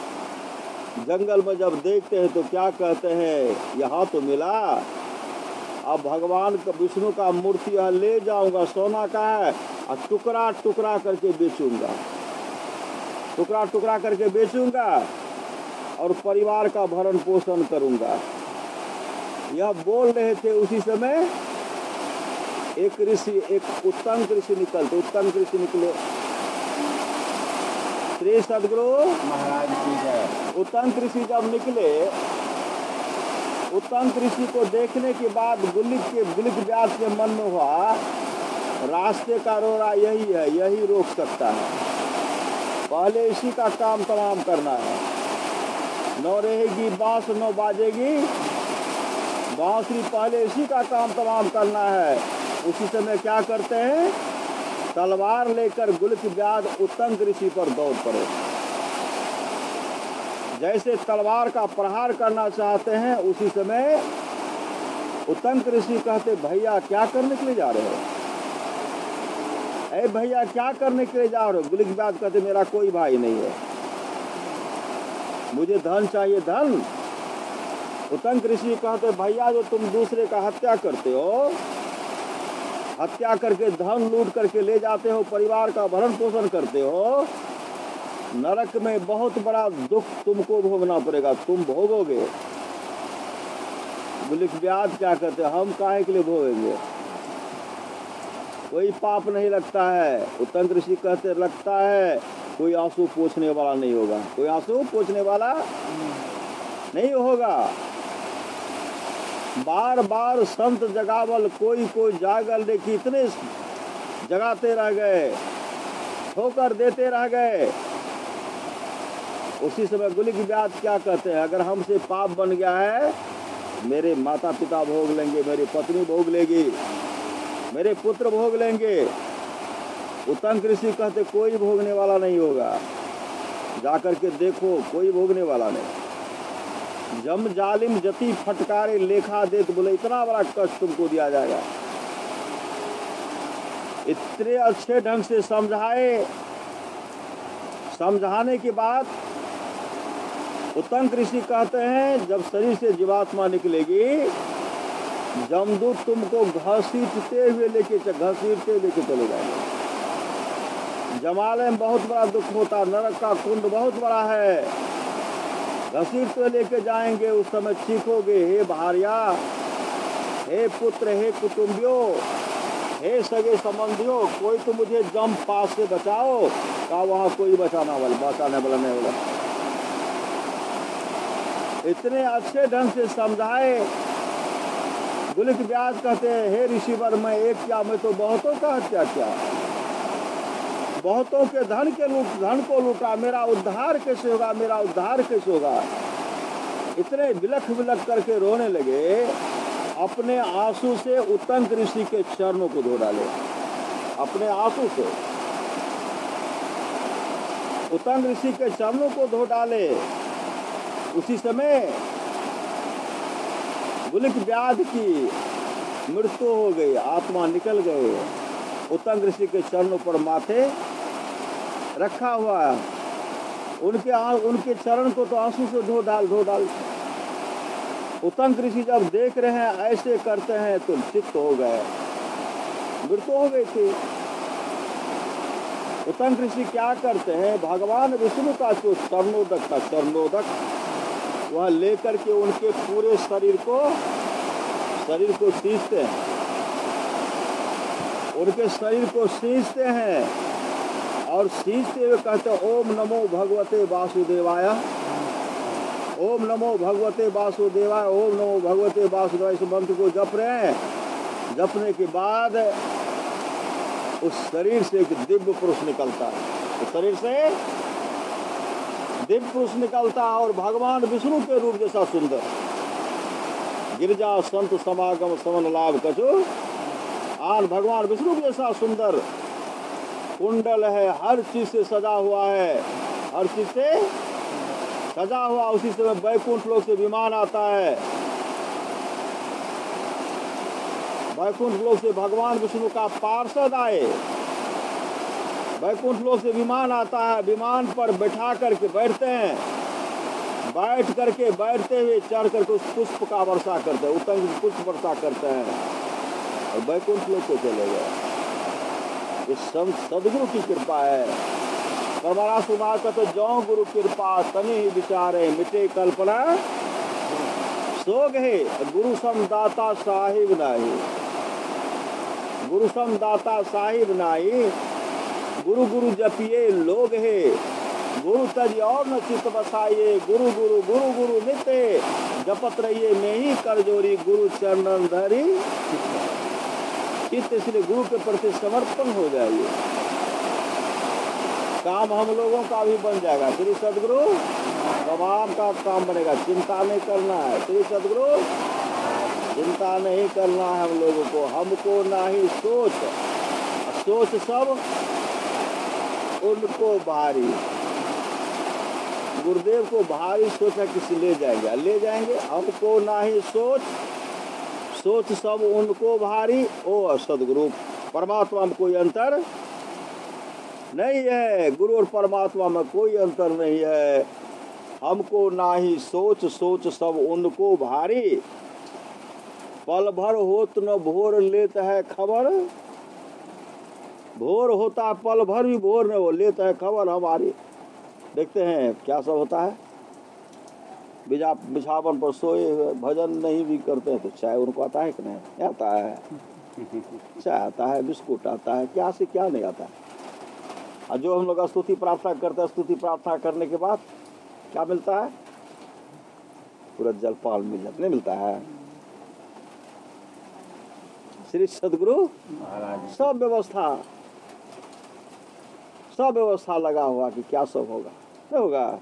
जंगल में जब देखते हैं तो क्या कहते हैं, यहाँ तो मिला। अब भगवान का विष्णु का मूर्ति यहाँ ले जाऊंगा, सोना का है, और टुकड़ा टुकड़ा करके बेचूंगा। टुकड़ा टुकड़ा करके बेचूंगा और परिवार का भरण पोषण करूंगा। यह बोल रहे थे। उसी समय एक ऋषि, एक उत्तंक ऋषि निकले। श्री सदगुरु महाराज की जय। उत्तंक ऋषि जब निकले, उत्तंक ऋषि को देखने के बाद गुलिक व्याध के मन में हुआ, रास्ते का रोड़ा यही है, यही रोक सकता है। पहले इसी का काम तमाम करना है। न रहेगी बांस न बाजेगी बांसुरी पहले इसी का काम तमाम करना है। उसी समय क्या करते हैं, तलवार लेकर गुलक व्याध उत्तंक ऋषि पर दौड़ पड़े। जैसे तलवार का प्रहार करना चाहते हैं, उसी समय उत्तंक ऋषि कहते, भैया क्या करने के लिए जा रहे हो? अरे भैया क्या करने के लिए जा रहे हो? गुलक व्याध कहते, मेरा कोई भाई नहीं है, मुझे धन चाहिए, धन। उत्तंक ऋषि कहते, भैया जो तुम दूसरे का हत्या करते हो, हत्या करके धन लूट करके ले जाते हो, परिवार का भरण पोषण करते हो, नरक में बहुत बड़ा दुख तुमको भोगना पड़ेगा, तुम भोगोगे। गुलक व्याध क्या कहते, हम काहे के लिए भोगेंगे, कोई पाप नहीं लगता है। उत्तंक ऋषि कहते, लगता है, कोई आंसू पोंछने वाला नहीं होगा, कोई आंसू पोंछने वाला नहीं होगा। बार बार संत जगावल, कोई कोई जागल, लेकिन इतने जगाते रह गए, ठोकर देते रह गए। उसी समय गुलक व्याध क्या कहते हैं, अगर हमसे पाप बन गया है, मेरे माता पिता भोग लेंगे, मेरी पत्नी भोग लेगी, मेरे पुत्र भोग लेंगे। उत्तंक ऋषि कहते, कोई भोगने वाला नहीं होगा, जाकर के देखो, कोई भोगने वाला नहीं। जम जालिम जति फटकारे लेखा दे, तो बोले इतना बड़ा कष्ट तुमको दिया जाएगा। इतने अच्छे ढंग से समझाए, समझाने के बाद उत्तंक ऋषि कहते हैं, जब शरीर से जीवात्मा निकलेगी, जमदूत तुमको घसीटते हुए लेके चले जाएंगे। जमालय में बहुत बड़ा दुख होता, नरक का कुंड बहुत बड़ा है, घसीटते लेके जाएंगे। उस समय चीखोगे, हे भार्या, हे पुत्र, हे कुटुंबियों, हे सगे संबंधियों, कोई तो मुझे जम पास से बचाओ। का वहाँ कोई बचाने वाला नहीं होगा। इतने अच्छे ढंग से समझाए। गुलक व्याध कहते हैं, हे ऋषिवर, मैं एक क्या, मैं तो बहुतों का हत्या किया, बहुतों के धन को लूटा, मेरा उद्धार कैसे होगा, मेरा उद्धार कैसे होगा। इतने बिलख बिलख करके रोने लगे। अपने आंसू से उत्तंक ऋषि के चरणों को धो डाले, अपने आंसू से उत्तंक ऋषि के चरणों को धो डाले। उसी समय गुलक व्याध की मृत्यु हो गई, आत्मा निकल गए। उत्तंक ऋषि के चरणों पर माथे रखा हुआ, उनके चरण को तो आंसू से धो डाल। उत्तंक ऋषि जब देख रहे हैं ऐसे करते हैं, तो चित्त हो गए, मृत्यु हो गई थी। उत्तंक ऋषि क्या करते हैं, भगवान विष्णु का जो चरणोदक वह लेकर के उनके पूरे शरीर को सींचते हैं, उनके शरीर को सींचते हैं और सींचते हुए कहते, ओम नमो भगवते वासुदेवाय, ओम नमो भगवते वासुदेवाय, ओम नमो भगवते वासुदेवाय। इस मंत्र को जप रहे हैं। जपने के बाद उस शरीर से एक दिव्य पुरुष निकलता है, उस शरीर से दिव्य पुरुष निकलता है और भगवान विष्णु के रूप जैसा सुंदर। गिरजा संत समागम समन लाभ कछु आन, भगवान विष्णु जैसा सुंदर कुंडल है, हर चीज से सजा हुआ है, हर चीज से सजा हुआ। उसी समय वैकुंठ लोक से विमान आता है, वैकुंठ लोक से भगवान विष्णु का पार्षद आए, वैकुंठ लोक से विमान आता है, विमान पर बैठा करके बैठते हैं, बैठते हुए चढ़ करके उस पुष्प का वर्षा करते हैं, उत्तंक पुष्प वर्षा करते हैं और वैकुंठ लोक को चले गए। ये सदगुरु की कृपा है। परमारा सुमार का तो जौ गुरु कृपा तनि ही विचारे, मिटे कल्पना सोग है, गुरु समदाता साहिब नाही, गुरु समदाता साहिब नाही, गुरु गुरु जपिए लोग है, गुरु तज और न चित बसाइए, गुरु गुरु गुरु गुरु नित्य जपत रहिए, मैं ही कर जोरी गुरु चरणन धरी चित्त। इसलिए गुरु के प्रति समर्पण हो जाइए, काम हम लोगों का भी बन जाएगा। श्री सदगुरु तमाम का काम बनेगा, चिंता नहीं करना है। श्री सदगुरु चिंता नहीं करना है हम लोगों को, हमको ना ही सोच, सोच सब उनको भारी। गुरुदेव को भारी सोचा किसी ले जाएंगे, हमको ना ही सोच, सोच सब उनको भारी। ओ सदगुरु, परमात्मा में कोई अंतर नहीं है, गुरु और परमात्मा में कोई अंतर नहीं है। हमको ना ही सोच, सोच सब उनको भारी। पल भर होत न भोर लेता है खबर, भोर होता पल भर भी भोर न हो लेता है खबर हमारी। देखते हैं क्या सब होता है। बिछावन पर सोए हुए भजन नहीं भी करते हैं तो चाय उनको आता है कि नहीं आता है? चाय आता है, बिस्कुट आता है, क्या से क्या नहीं आता है। और जो हम लोग स्तुति प्रार्थना करते हैं, स्तुति प्रार्थना करने के बाद क्या मिलता है? पूरा जलपान नहीं मिलता है। श्री सदगुरु महाराज सब व्यवस्था लगा हुआ कि क्या सब होगा नहीं होगा।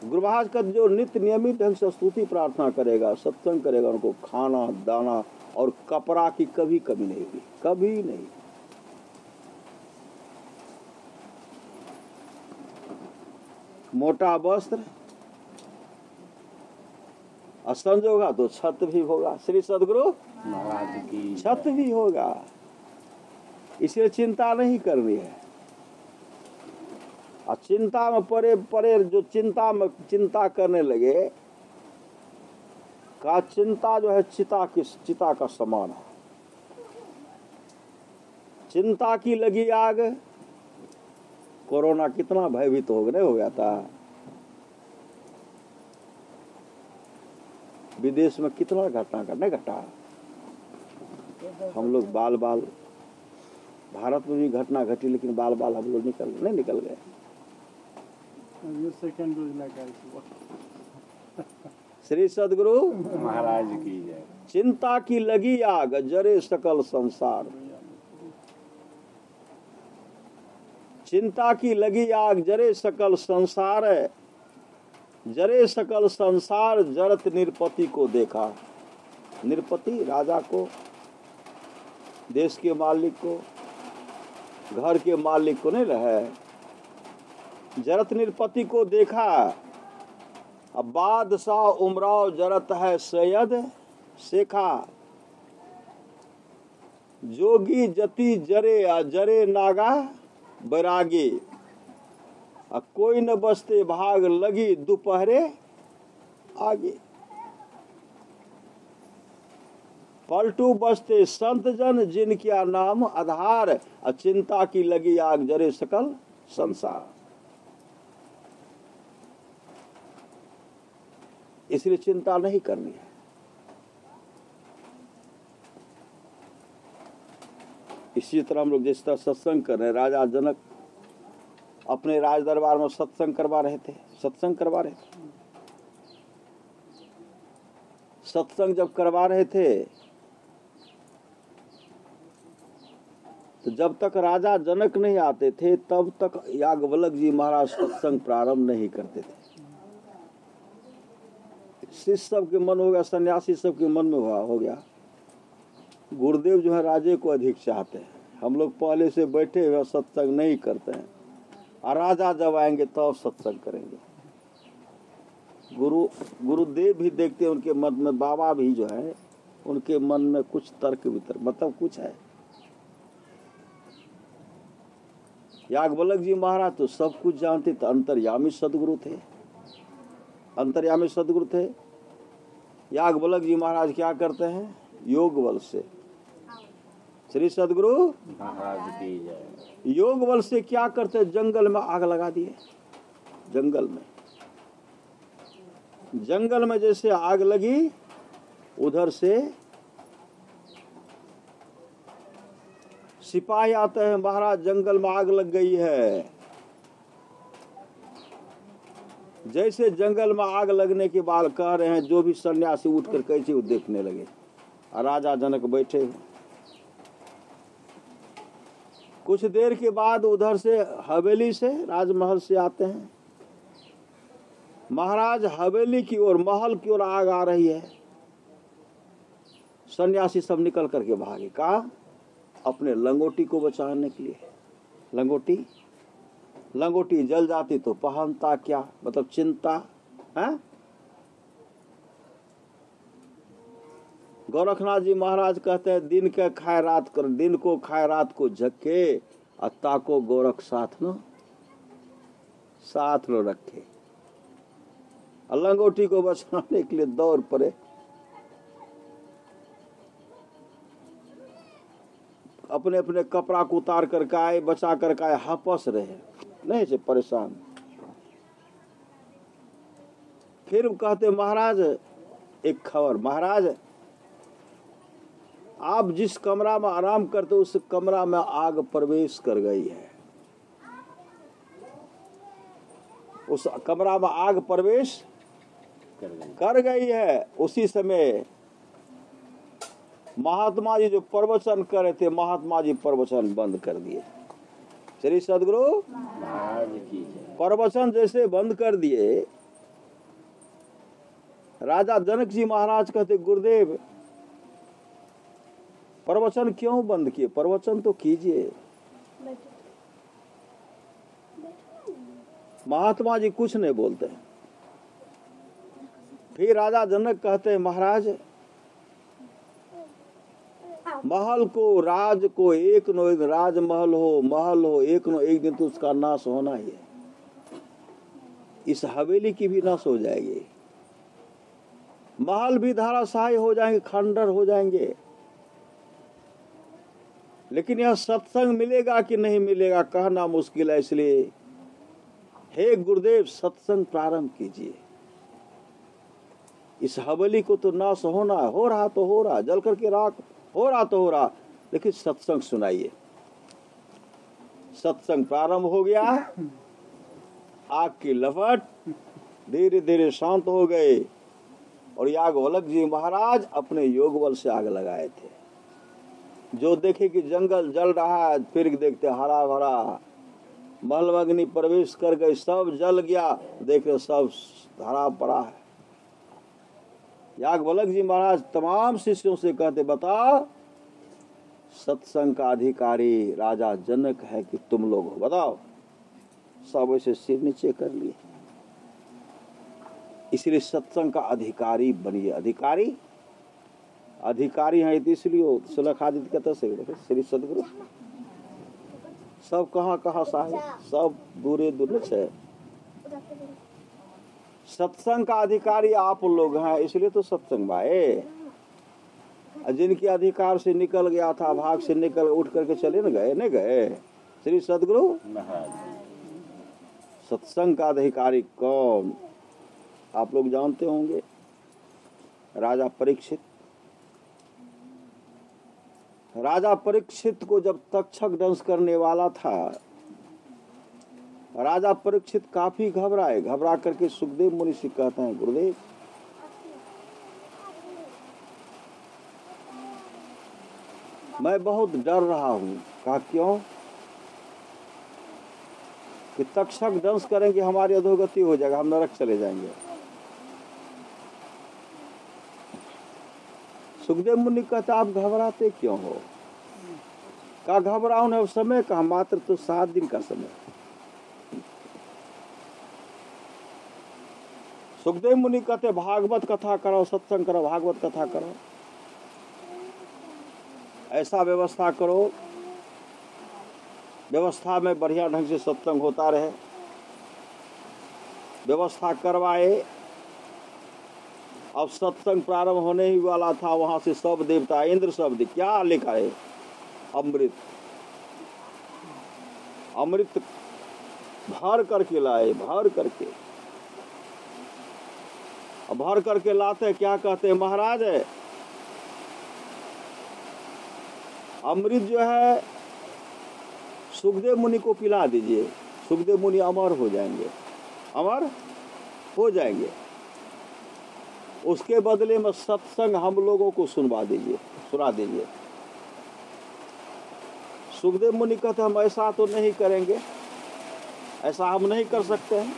गुरु महाराज का जो नित्य नियमित ढंग से स्तुति प्रार्थना करेगा, सत्संग करेगा, उनको खाना दाना और कपड़ा की कभी कमी नहीं हुई, कभी नहीं। मोटा वस्त्र असंज होगा तो छत भी होगा। श्री सदगुरु महाराज की छत भी होगा, इसलिए चिंता नहीं करनी है। और चिंता में परे जो चिंता करने लगे का चिंता जो है चिता का समान है। चिंता की लगी आग, कोरोना कितना भयभीत हो गया था। विदेश में कितना घटा। हम लोग बाल भारत में भी घटना घटी, लेकिन बाल हम लोग निकल गए। श्री सदगुरु महाराज की जय। चिंता की लगी आग जरे सकल संसार, चिंता की लगी आग जरे सकल संसार है। जरे सकल संसार जरत निरपति को देखा। निरपति राजा को, देश के मालिक को, घर के मालिक को नहीं रहे। जरत निरपति को देखा। अब बादशाह उमराव जरत है सैयद शेखा। जोगी जति जरे नागा बैरागी। कोई न बसते भाग लगी दोपहरे आगे। पलटू बसते संत जन जिनका नाम आधार। चिंता की लगी आग जरे सकल संसार। इसलिए चिंता नहीं करनी है। इसी तरह हम लोग जिस तरह सत्संग कर रहे हैं, राजा जनक अपने राज दरबार में सत्संग करवा रहे थे। सत्संग जब करवा रहे थे तो जब तक राजा जनक नहीं आते थे तब तक याज्ञवल्क्य जी महाराज सत्संग प्रारंभ नहीं करते थे। शिष्य सबके मन हो गया, सन्यासी सबके मन में हो गया, गुरुदेव जो है राजे को अधिक चाहते हैं। हम लोग पहले से बैठे हुए सत्संग नहीं करते हैं, और राजा जब आएंगे तब सत्संग करेंगे। गुरुदेव भी देखते हैं उनके मन में, बाबा भी जो है उनके मन में कुछ तर्क वितर्क मतलब कुछ है। याज्ञवल्क्य जी महाराज तो सब कुछ जानते थे, अंतर्यामी सदगुरु थे। याज्ञवल्क्य जी महाराज क्या करते हैं? योग बल से। श्री सदगुरु महाराज की जय। योग बल से क्या करते? जंगल में आग लगा दिए। जंगल में जैसे आग लगी, उधर से सिपाही आते हैं, महाराज जंगल में आग लग गई है। जैसे जंगल में आग लगने के बाद कह रहे हैं, जो भी सन्यासी उठकर कैसे वो देखने लगे। और राजा जनक बैठे। कुछ देर के बाद उधर से हवेली से, राजमहल से आते हैं। महाराज हवेली की ओर, महल की ओर आग आ रही है। सन्यासी सब निकल करके भागे। कहा? अपने लंगोटी को बचाने के लिए। लंगोटी जल जाती तो पहनता क्या, मतलब चिंता है। गोरखनाथ जी महाराज कहते हैं, दिन के खाए रात कर, दिन को खाए रात को झक्के, अत्ता को गोरख साथ लो रखे। लंगोटी को बचाने के लिए दौड़ पड़े। अपने अपने कपड़ा को उतार कर आए, बचा कर आए, हपस रहे, नहीं से परेशान। फिर कहते महाराज एक खबर, महाराज आप जिस कमरा में आराम करते उस कमरा में आग प्रवेश कर गई है। उस कमरा में आग प्रवेश कर गई है। उसी समय महात्मा जी जो प्रवचन कर रहे थे, महात्मा जी प्रवचन बंद कर दिए। श्री सद्गुरु प्रवचन जैसे बंद कर दिए, राजा जनक जी महाराज कहते, गुरुदेव प्रवचन क्यों बंद किए? प्रवचन तो कीजिए। महात्मा जी कुछ नहीं बोलते। फिर राजा जनक कहते हैं, महाराज महल को, राज को एक न एक, राजमहल हो महल हो, एक न एक दिन तो उसका नाश होना ही है। इस हवेली की भी नाश हो जाएगी, महल भी धराशायी हो जाएंगे, खंडर हो जाएंगे। लेकिन यह सत्संग मिलेगा कि नहीं मिलेगा कहना मुश्किल है। इसलिए हे गुरुदेव सत्संग प्रारंभ कीजिए। इस हवेली को तो नाश होना हो रहा तो हो रहा, जल करके राख हो रहा तो हो रहा, लेकिन सत्संग सुनाइए। सत्संग प्रारंभ हो गया। आग की लपट धीरे धीरे शांत हो गए और याज्ञवल्क्य जी महाराज अपने योग बल से आग लगाए थे। जो देखे कि जंगल जल रहा है, फिर देखते हरा भरा, महल में अग्नि प्रवेश कर गए, सब जल गया, देखे सब हरा पड़ा है। याज्ञवल्क्य जी महाराज तमाम शिष्यों से कहते, बताओ सत्संग का अधिकारी राजा जनक है कि तुम लोग हो, बताओ। सब ऐसे सिर नीचे कर लिए। इसलिए सत्संग का अधिकारी बनिए। अधिकारी है इसलिए सुलखादित्य कहते से श्री सद्गुरु सब कहाँ साहेब, सब दूरे से। सत्संग का अधिकारी आप लोग हैं, इसलिए तो सत्संग भाई। जिनके अधिकार से निकल गया था, भाग से निकल उठ करके चले न गए, नहीं गए श्री सद्गुरु। सत्संग का अधिकारी कौन आप लोग जानते होंगे, राजा परीक्षित। राजा परीक्षित को जब तक्षक दंश करने वाला था, राजा परीक्षित काफी घबराए। घबरा करके सुखदेव मुनि से कहते हैं, गुरुदेव मैं बहुत डर रहा हूं। कहा क्यों? कि तक्षक दंश करेंगे हमारी अधोगति हो जाएगा, हम नरक चले जाएंगे। सुखदेव मुनि कहते आप घबराते क्यों हो? कहा घबराओ न, समय कहा, मात्र तो 7 दिन का समय। सुखदेव मुनि कहते भागवत कथा करो, सत्संग करो, भागवत कथा करो, ऐसा व्यवस्था करो, व्यवस्था में बढ़िया ढंग से सत्संग होता रहे। व्यवस्था करवाए। अब सत्संग प्रारंभ होने ही वाला था, वहां से सब देवता, इंद्र शब्द क्या लिखा है, अमृत अमृत भर करके लाए, भर करके लाते। क्या कहते हैं महाराज, अमृत जो है सुखदेव मुनि को पिला दीजिए, सुखदेव मुनि अमर हो जाएंगे, अमर हो जाएंगे। उसके बदले में सत्संग हम लोगों को सुना दीजिए। सुखदेव मुनि कहते हम ऐसा तो नहीं करेंगे, ऐसा हम नहीं कर सकते हैं।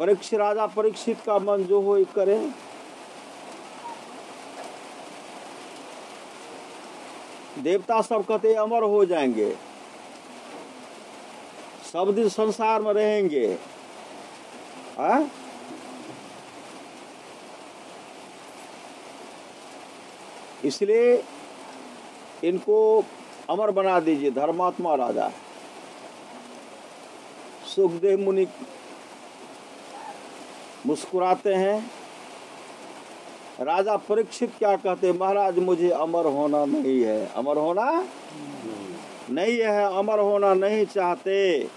परीक्षित राजा परीक्षित का मन जो हो करे। देवता सब कहते अमर हो जाएंगे, सब दिन संसार में रहेंगे। इसलिए इनको अमर बना दीजिए, धर्मात्मा राजा। सुखदेव मुनि मुस्कुराते हैं। राजा परीक्षित क्या कहते, महाराज मुझे अमर होना नहीं है, अमर होना नहीं है, अमर होना नहीं चाहते,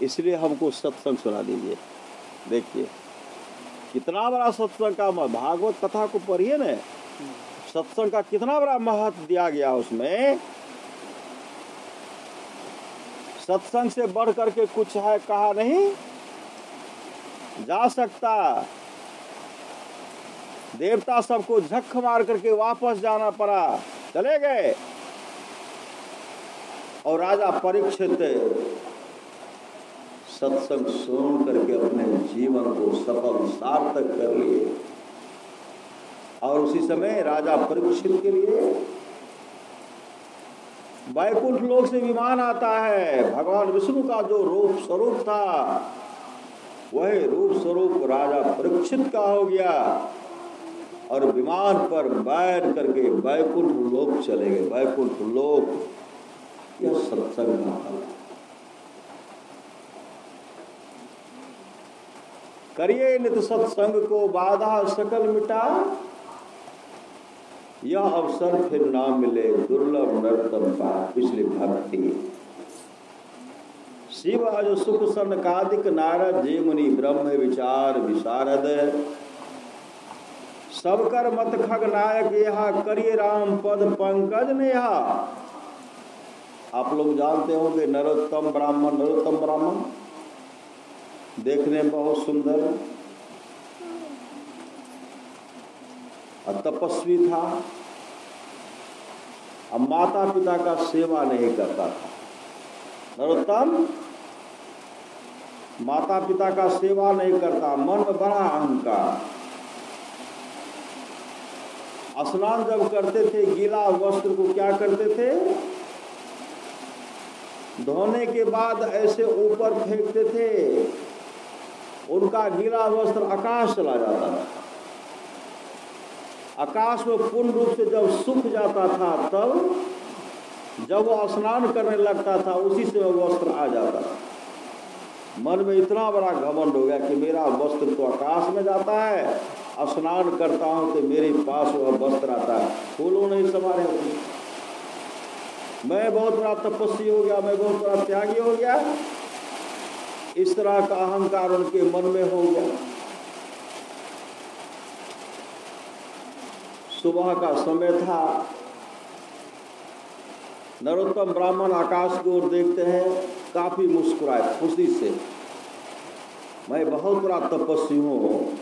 इसलिए हमको सत्संग सुना दीजिए। देखिए कितना बड़ा सत्संग का, भागवत कथा को पढ़िए ना, सत्संग का कितना बड़ा महत्व दिया गया उसमें। सत्संग से बढ़ करके कुछ है कहा नहीं जा सकता। देवता सबको झक मार करके वापस जाना पड़ा, चले गए। और राजा परीक्षित सत्संग सुन करके अपने जीवन को सफल सार्थक कर लिए। और उसी समय राजा परीक्षित के लिए वैकुंठ लोक से विमान आता है। भगवान विष्णु का जो रूप स्वरूप था, वही रूप स्वरूप राजा परीक्षित का हो गया। और विमान पर बैठ करके वैकुंठ लोक चले गए। वैकुंठ लोक, यह सत्संग का फल। करिए नित सत्संग को, बाधा सकल मिटा, यह अवसर फिर ना मिले, दुर्लभ नरतम का। पिछली भक्ति शिव अज सुख सनकादिक नारद, जे मुनि ब्रह्म विचार विशारद, सब कर मत खग नायक यहा, करिए राम पद पंकज नेहा। आप लोग जानते होंगे नरोत्तम ब्राह्मण, नरोत्तम ब्राह्मण देखने में बहुत सुंदर और तपस्वी था। अब माता पिता का सेवा नहीं करता था नरोत्तम, माता पिता का सेवा नहीं करता, मन में बड़ा अहंकार। स्नान जब करते थे गीला वस्त्र को क्या करते थे, धोने के बाद ऐसे ऊपर फेंकते थे, उनका गीला वस्त्र आकाश चला जाता था। आकाश में पूर्ण रूप से जब सूख जाता था, तब जब वो स्नान करने लगता था उसी से वह वस्त्र आ जाता था। मन में इतना बड़ा घमंड हो गया कि मेरा वस्त्र तो आकाश में जाता है, स्नान करता हूं तो मेरे पास वह वस्त्र आता है, फूलों नहीं समारे होते। मैं बहुत बड़ा तपस्वी हो गया, मैं बहुत बड़ा त्यागी हो गया, इस तरह का अहंकार उनके मन में हो गया। सुबह का समय था, नरोत्तम ब्राह्मण आकाश की ओर देखते हैं, काफी मुस्कुराए खुशी से। मैं बहुत बड़ा तपस्वी हूँ,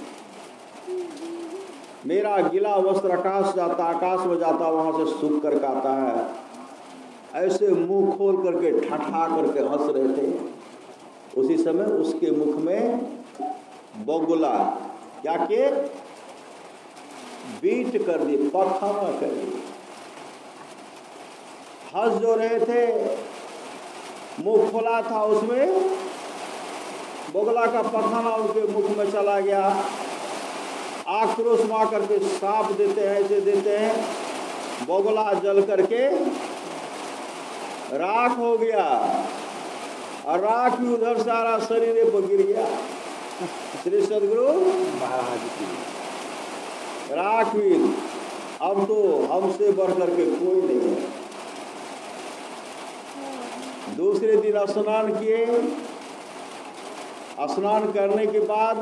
मेरा गीला वस्त्र आकाश जाता, आकाश में जाता, वहां से सूख करके आता है। ऐसे मुंह खोल करके ठठा करके हंस रहे थे। उसी समय उसके मुख में बगुला क्या के बीट कर दी, पखाना कर दी। हंस जो रहे थे, मुंह खोला था, उसमें बगुला का पखाना उनके मुख में चला गया। आक्रोश में करके साप देते हैं, ऐसे देते हैं, बगुला जल करके राख हो गया। और राख भी उधर सारा शरीर पर गिर गया। श्री सदगुरु महाराज की राख भी, अब तो हमसे बढ़ करके कोई नहीं है। दूसरे दिन स्नान किए, स्नान करने के बाद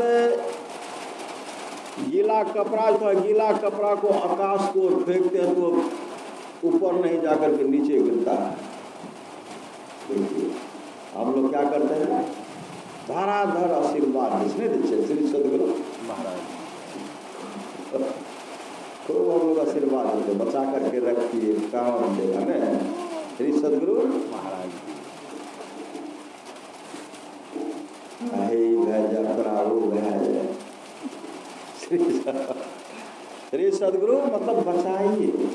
गीला कपड़ा था, गीला कपड़ा को आकाश को फेंकते हैं तो ऊपर नहीं जाकर के नीचे गिरता है। देखिए हम लोग क्या करते हैं, धराधर आशीर्वाद जिसने दीजिए श्री सदगुरु महाराज को हम लोग आशीर्वाद देते, बचा करके रखिए, काम देगा ना श्री सदगुरु महाराज। श्री सदगुरु मतलब बचाइए।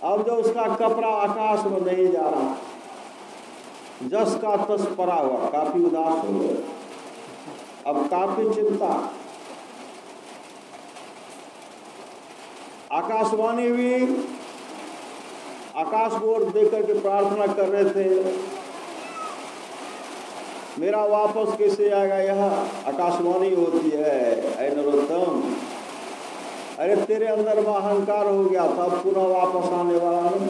अब जो उसका कपड़ा आकाश में नहीं जा रहा, जस का तस परा हुआ, काफी उदास हो गए, अब काफी चिंता। आकाशवाणी हुई, आकाश को ओर देख करके प्रार्थना कर रहे थे, मेरा वापस कैसे आएगा। यह आकाशवाणी होती है, ऐ नरोत्तम, अरे तेरे अंदर में अहंकार हो गया था, पुनः वापस आने वाला नहीं।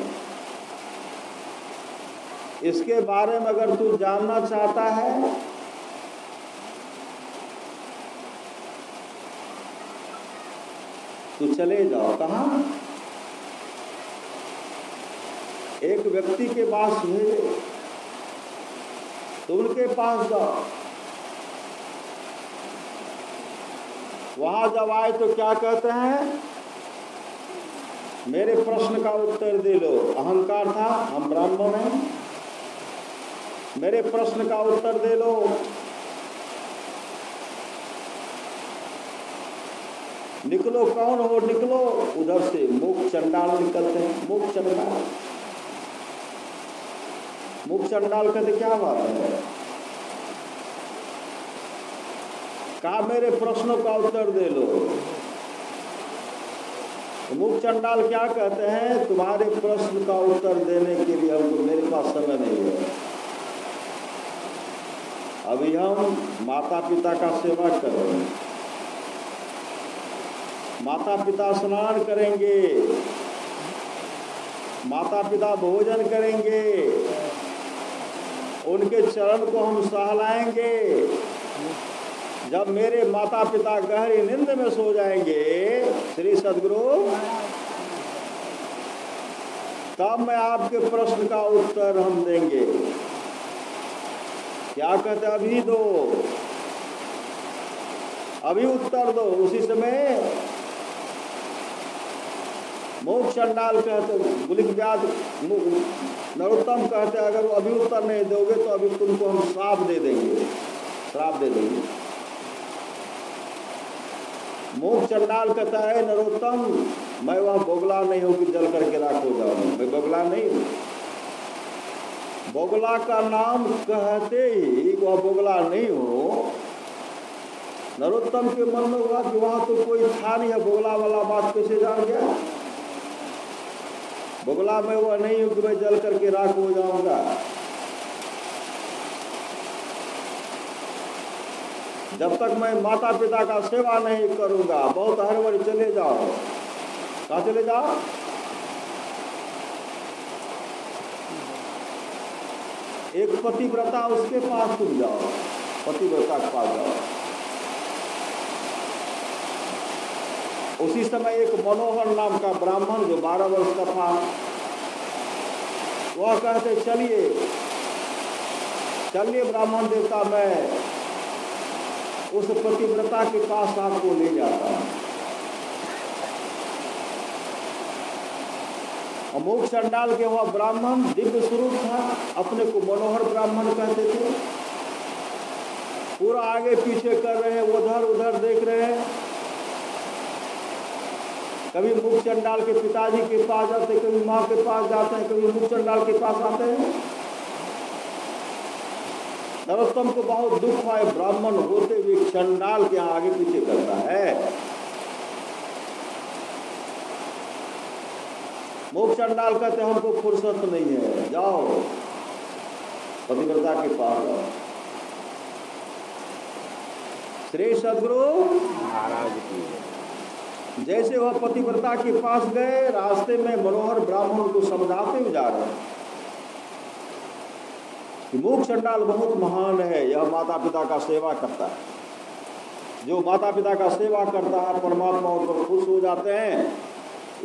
इसके बारे में अगर तू जानना चाहता है तो चले जाओ। कहाँ? एक व्यक्ति के पास भेजे, तो उनके पास जाओ। वहां जब आए तो क्या कहते हैं, मेरे प्रश्न का उत्तर दे लो। अहंकार था, हम ब्राह्मण हैं, मेरे प्रश्न का उत्तर दे लो। निकलो, कौन हो? निकलो। उधर से मुख चंडाल निकलते हैं। मुख चंडाल, मुख चंडाल कहते क्या बात है? कहा मेरे प्रश्नों का उत्तर दे लो। मुख चंडाल क्या कहते हैं, तुम्हारे प्रश्न का उत्तर देने के लिए हमको, मेरे पास समय नहीं है। अभी हम माता पिता का सेवा कर रहे हैं, माता पिता स्नान करेंगे, माता पिता भोजन करेंगे, उनके चरण को हम सहलाएंगे। जब मेरे माता पिता गहरी नींद में सो जाएंगे श्री सदगुरु, तब मैं आपके प्रश्न का उत्तर हम देंगे। क्या कहते? अभी दो, अभी उत्तर दो। उसी समय मोक्ष चंडाल कहते, गुलिक व्याध नरोत्तम कहते, अगर वो अभी उत्तर नहीं दोगे तो अभी तुमको हम श्राप दे देंगे, श्राप दे देंगे। मोक्ष चंडाल कहता है, नरोत्तम मैं वह बोगला नहीं हूं कि जल करके राख हो जाऊं, मैं बोगला नहीं हूं। बोगला का नाम कहते ही वह बोगला नहीं हो। नरोत्तम के मन में हुआ कि वहां तो कोई था नहीं है, बोगला वाला बात कैसे जान गया? बोगला में वह नहीं हूं कि मैं जल करके राख हो जाऊंगा। जब तक मैं माता पिता का सेवा नहीं करूंगा, बहुत हड़बड़ी, चले जाओ। कहाँ चले जाओ? एक पतिव्रता, उसके पास तुम जाओ, पतिव्रता के पास जाओ। उसी समय एक मनोहर नाम का ब्राह्मण जो 12 वर्ष का था, वह कहते चलिए चलिए ब्राह्मण देवता, मैं उस पतिव्रता के पास आपको ले जाता हूं। मोक्ष चंडाल के वह ब्राह्मण दिव्य स्वरूप था, अपने को मनोहर ब्राह्मण कहते थे। पूरा आगे पीछे कर रहे हैं, उधर उधर देख रहे हैं। कभी मुख चंडाल के पिताजी के पास जाते, कभी माँ के पास जाते हैं, कभी मुख चंडाल के पास आते हैं। नरोत्तम को बहुत दुख हुआ, ब्राह्मण होते हुए चंडाल के आगे पीछे करता है। मुख चंडाल कहते हमको फुर्सत नहीं है, जाओ पतिव्रता के पास जाओ। श्री सदगुरु महाराज की जैसे वह पतिव्रता के पास गए, रास्ते में मनोहर ब्राह्मण को समझाते हुए जा रहे हैं कि मुख चंडाल बहुत महान है, यह माता पिता का सेवा करता है। जो माता पिता का सेवा करता है परमात्मा उन पर खुश हो जाते हैं,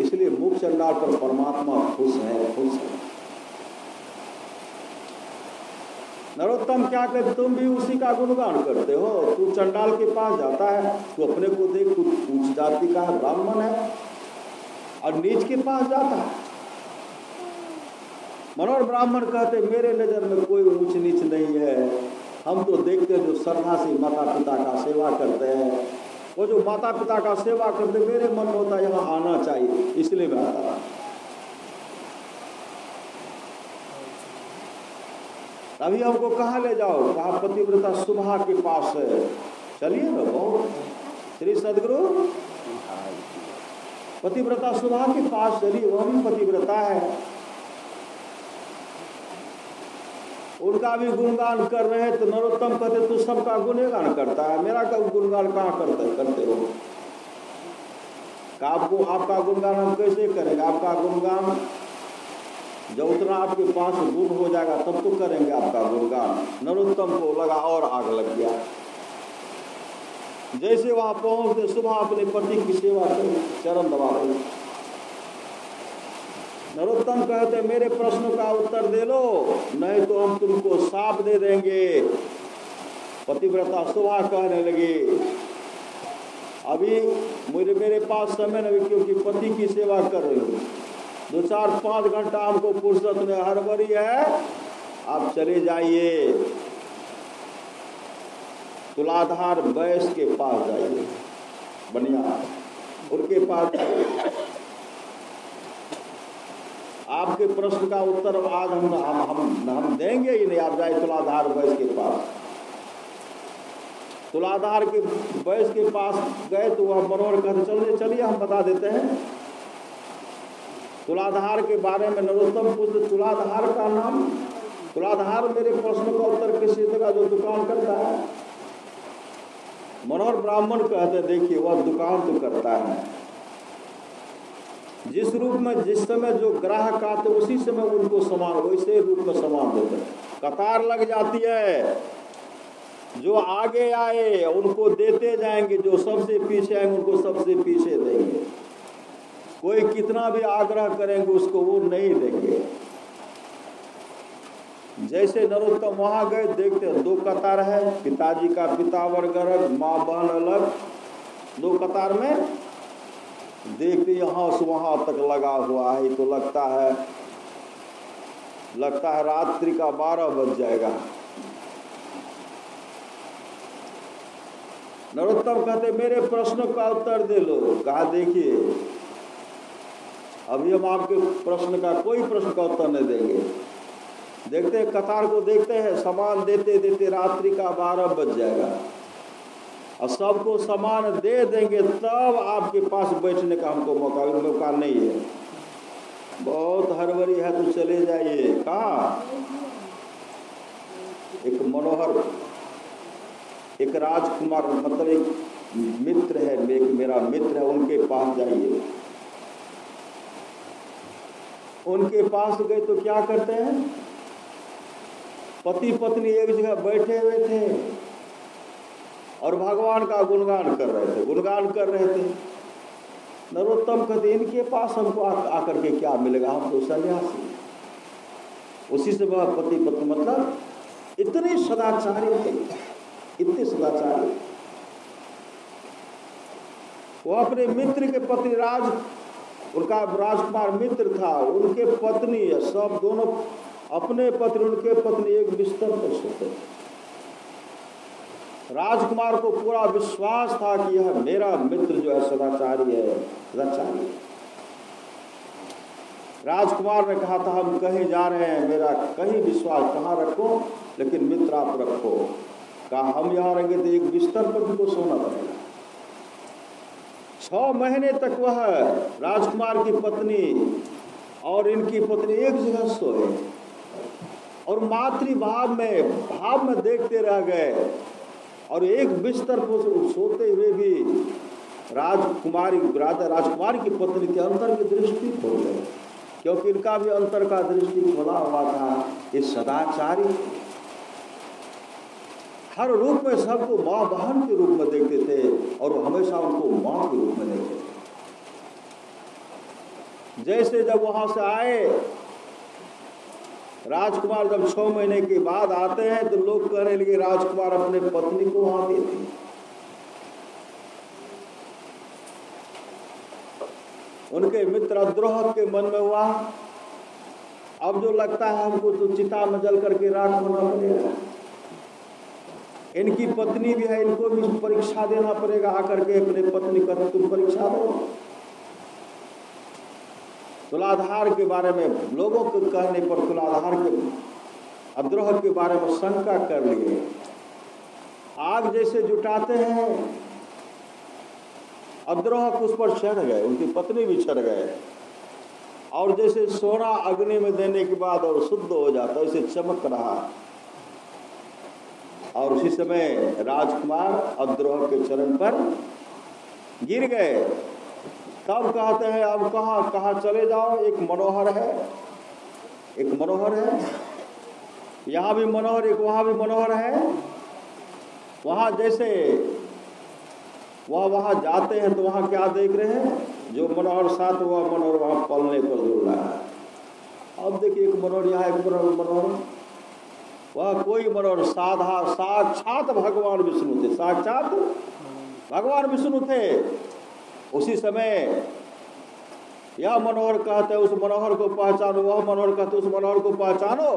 इसलिए मुख चंडाल पर परमात्मा खुश है, खुश है। नरोत्तम क्या कहते, तुम भी उसी का गुणगान करते हो। तू चंडाल के पास जाता है, तू अपने को देख, तू उच्च जाति का ब्राह्मण है और नीच के पास जाता है। मनोहर ब्राह्मण कहते मेरे नजर में कोई ऊंच नीच नहीं है, हम तो देखते जो श्रद्धा से माता पिता का सेवा करते हैं, वो जो माता पिता का सेवा करते, मेरे मन में होता है यहाँ आना चाहिए, इसलिए मैं आता रहा। अभी हमको कहाँ ले जाओ? कहा पतिव्रता सुभा के पास है, चलिए ना। बहुत श्री सदगुरु पतिव्रता सुभा के पास चलिए, वह भी पतिव्रता है। उनका भी गुणगान कर रहे हैं तो नरोत्तम कहते तू सबका गुणगान करता है, मेरा गुणगान कहाँ करते हो? आपको आपका गुणगान हम कैसे करेंगे? आपका गुणगान जब उतना आपके पास गुण हो जाएगा तब तो करेंगे आपका गुणगान। नरोत्तम को लगा और आग लग गया। जैसे वहां पहुंचते सुबह अपने पति की सेवा करें, चरण दबा रहे। नरोत्तम कहते मेरे प्रश्न का उत्तर दे लो, नहीं तो हम तुमको शाप दे देंगे। पतिव्रता सुबह कहने लगी अभी मेरे पास समय नहीं, क्योंकि पति की सेवा कर रही हूँ। 2-4-5 घंटा हमको फुर्सत में हड़बड़ी है, आप चले जाइए, तुलाधार वैश्य के पास जाइए, बनिया उनके पास। आपके प्रश्न का उत्तर आज हम देंगे ही नहीं, आप जाए तुलाधार वैश्य के पास। तुलाधार के वैश्य के पास गए तो वह मनोहर कहते चलिए हम बता देते हैं तुलाधार के बारे में। नरोत्तम पूछते तुलाधार का नाम? तुलाधार मेरे प्रश्न का उत्तर किसी देगा जो दुकान करता है? मनोहर ब्राह्मण कहते देखिए वह दुकान तो करता है, जिस रूप में जिस समय जो ग्राहक आते उसी समय उनको सामान वैसे रूप में सामान देते हैं। कतार लग जाती है, जो आगे आए उनको देते जाएंगे, जो सबसे पीछे आएंगे उनको सबसे पीछे देंगे। कोई कितना भी आग्रह करेंगे उसको वो नहीं देंगे। जैसे नरोत्तम वहां गए, देखते 2 कतार है, पिताजी का पितावर गर्ग, माँ बहन अलग, 2 कतार में देखते यहाँ से वहां तक लगा हुआ है। तो लगता है रात्रि का 12 बज जाएगा। नरोत्तम कहते मेरे प्रश्न का उत्तर दे लो। कहा देखिए अभी हम आपके प्रश्न का कोई प्रश्न का उत्तर नहीं देंगे। देखते कतार को देखते हैं, सामान देते देते रात्रि का 12 बज जाएगा और सबको सामान दे देंगे तब आपके पास बैठने का हमको मौका नहीं है। बहुत हड़बड़ी है तो चले जाइए। कहाँ? एक मनोहर, एक राजकुमार, मतलब एक मित्र है, मेरा मित्र है, उनके पास जाइए। उनके पास गए तो क्या करते हैं, पति पत्नी एक जगह बैठे हुए थे और भगवान का गुणगान कर रहे थे। नरोत्तम कहते इनके पास हमको आकर के क्या मिलेगा, हम तो सन्यासी। उसी से वह पति पत्नी, मतलब इतने सदाचारी थे, इतने सदाचारी। वो अपने मित्र के पति उनका राजकुमार मित्र था, उनके पत्नी सब दोनों अपने पत्नी उनके पत्नी एक बिस्तर पर सोते। राजकुमार को पूरा विश्वास था कि यह मेरा मित्र जो है सदाचारी है, सदाचारी। राजकुमार ने कहा था हम कहीं जा रहे हैं, मेरा कहीं विश्वास कहाँ रखो, लेकिन मित्र आप रखो। कहा हम यहाँ रहेंगे तो एक बिस्तर पर भी तो सोना पड़ेगा। 6 महीने तक वह राजकुमार की पत्नी और इनकी पत्नी एक जगह सोए और मातृभाव में देखते रह गए। और एक बिस्तर पर सोते हुए भी राजकुमारी की पत्नी के अंतर की दृष्टि खोल गए, क्योंकि इनका भी अंतर का दृष्टि खोला हुआ था। इस सदाचारी हर रूप में सबको माँ बहन के रूप में देखते थे और वो हमेशा उनको माँ के रूप में देखते थे। जैसे जब वहां से आए राजकुमार, जब 6 महीने के बाद आते हैं तो लोग कहने लगे राजकुमार अपने पत्नी को वहां दे दी। उनके मित्र द्रोह के मन में हुआ, अब जो लगता है हमको तो चिता में जल करके राख होना पड़ेगा। इनकी पत्नी भी है, इनको भी परीक्षा देना पड़ेगा। आकर के अपने पत्नी का तुम परीक्षा दो। तुलाधार के बारे में लोगों के कहने पर तुलाधार के अद्रोह के बारे में शंका कर लिए। आग जैसे जुटाते हैं, अद्रोह उस पर चढ़ गए, उनकी पत्नी भी चढ़ गए। और जैसे सोना अग्नि में देने के बाद और शुद्ध हो जाता है, ऐसे चमक रहा। और उसी समय राजकुमार अद्रोह के चरण पर गिर गए। तब कहते हैं अब कहाँ चले जाओ, एक मनोहर है, एक मनोहर है, यहाँ भी मनोहर, एक वहाँ भी मनोहर है। वहाँ जैसे वहाँ जाते हैं तो वहाँ क्या देख रहे हैं, जो मनोहर साथ हुआ मनोहर वहाँ पलने पर जुड़ रहा है। अब देखिए एक मनोहर यहाँ, एक मनोहर वह, कोई मनोहर साधा साक्षात भगवान विष्णु थे, साक्षात भगवान विष्णु थे। उसी समय यह मनोहर कहते उस मनोहर को पहचानो, वह मनोहर कहते उस मनोहर को पहचानो।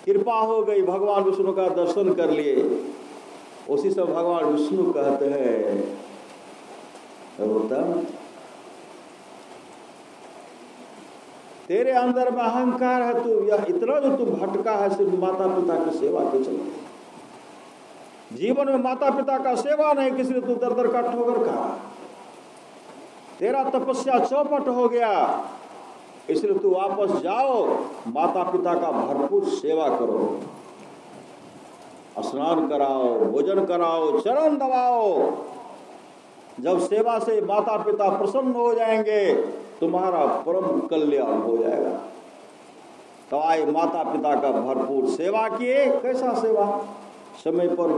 कृपा हो गई, भगवान विष्णु का दर्शन कर लिए। उसी समय भगवान विष्णु कहते हैं गौतम, तेरे अंदर में अहंकार है, तू यह इतना जो तू भटका है सिर्फ माता पिता की सेवा के चलते। जीवन में माता पिता का सेवा नहीं, किसी ने तू दर दर का ठोकर खा। तेरा तपस्या चौपट हो गया, इसलिए तू वापस जाओ, माता पिता का भरपूर सेवा करो, स्नान कराओ, भोजन कराओ, चरण दबाओ। जब सेवा से माता पिता प्रसन्न हो जाएंगे, तुम्हारा परम कल्याण हो जाएगा। तो आए माता पिता का भरपूर सेवा किए। कैसा सेवा? समय पर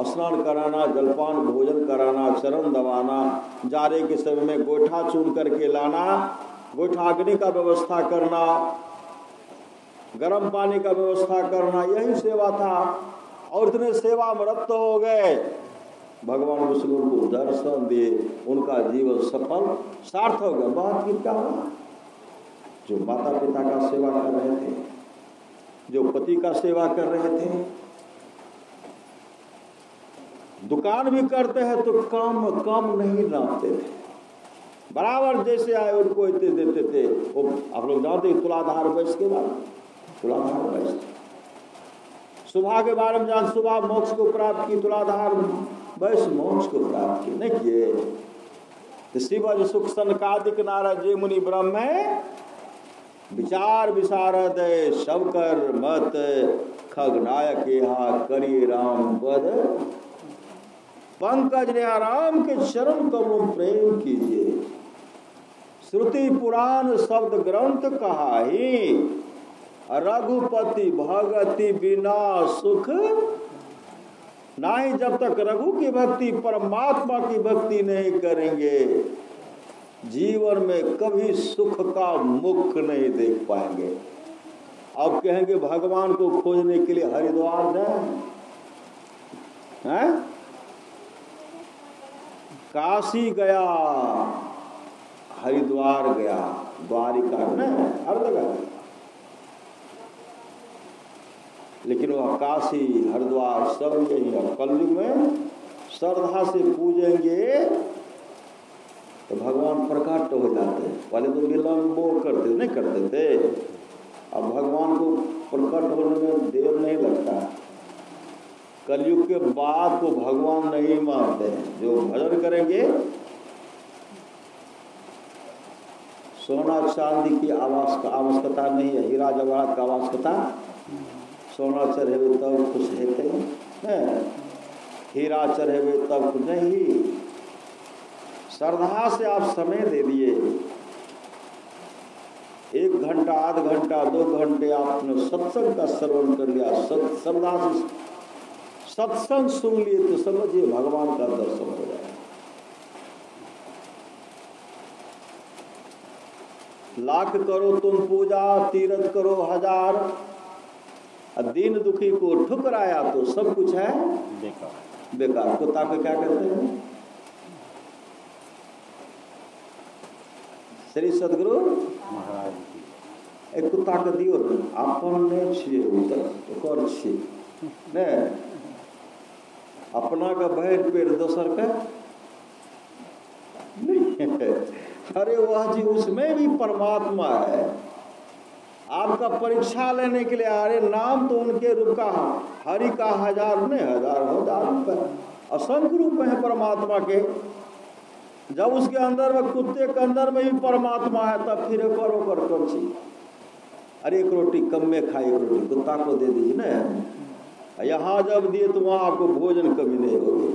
स्नान कराना, जलपान भोजन कराना, चरण दबाना, जाड़े के समय में गोइठा चुन करके लाना, गोइठा अग्नि का व्यवस्था करना, गर्म पानी का व्यवस्था करना, यही सेवा था। और इतने सेवा में रत हो गए, भगवान विष्णु को दर्शन दिए, उनका जीवन सफल सार्थक हो गया। बात की क्या हुआ? जो माता पिता का सेवा कर रहे थे, जो पति का सेवा कर रहे थे, दुकान भी करते हैं तो काम नहीं नापते थे, बराबर जैसे आए उनको इतने देते थे। वो आप लोग जानते तुलाधार वैश्य के बारे में, तुलाधार वैश्य सुबह के बारे में जान, सुबह मोक्ष को प्राप्त की, तुलाधार वैश्य मोक्ष को प्राप्त की नहीं किए। शिवज सुख सनकादिक नारद जे मुनि ब्रह्म विचार विशारद सब कर मत खगनायक यहाँ करिए राम पद पंकज ने राम के चरण कमलों प्रेम कीजिए। श्रुति पुराण शब्द ग्रंथ कहा ही रघुपति भगति बिना सुख नहीं। जब तक रघु की भक्ति, परमात्मा की भक्ति नहीं करेंगे, जीवन में कभी सुख का मुख नहीं देख पाएंगे। अब कहेंगे भगवान को खोजने के लिए हरिद्वार जाए, काशी गया, हरिद्वार गया, द्वारिका में हर जगह, लेकिन वह काशी हरिद्वार सब यही है। कलयुग में श्रद्धा से पूजेंगे तो भगवान प्रकट हो जाते हैं। पहले तो विलंबो करते नहीं करते थे, अब भगवान को प्रकट होने में देर नहीं लगता। कलयुग के बाद को भगवान नहीं मानते हैं। जो भजन करेंगे, सोना चांदी की आवश्यकता नहीं है, हीरा जवाहरात का आवश्यकता। सोना चढ़ेवे तब खुश हेते, हीरा चढ़ेवे तब खुश नहीं। श्रद्धा से आप समय दे दिए, 1 घंटा, आध घंटा, 2 घंटे आपने सत्संग का श्रवण कर लिया, श्रद्धा से सत्संग सुन लिए तो समझिए भगवान का दर्शन हो जाए। लाख करो तुम पूजा, तीर्थ करो 1000, दीन दुखी को ठुकराया तो सब कुछ है बेकार। कुत्ता को क्या कहते हैं? श्री सदगुरु महाराज एक कुत्ता के दियो अपन ने छिए उतर कर छिए ने अपना का बहर पेड़ दोसर का नहीं है। अरे वह जी उसमें भी परमात्मा है। आपका परीक्षा लेने के लिए, अरे नाम तो उनके रूप का हरि का हजार नहीं हजार रूप है, असंख्य रूप है परमात्मा के। जब उसके अंदर में कुत्ते के अंदर में भी परमात्मा है तब फिर करो कर कौन सी। अरे एक रोटी कम में खाए, एक रोटी कुत्ता को दे दीजिए ना। यहाँ जब दिए तो वहाँ आपको भोजन कमी नहीं होगी,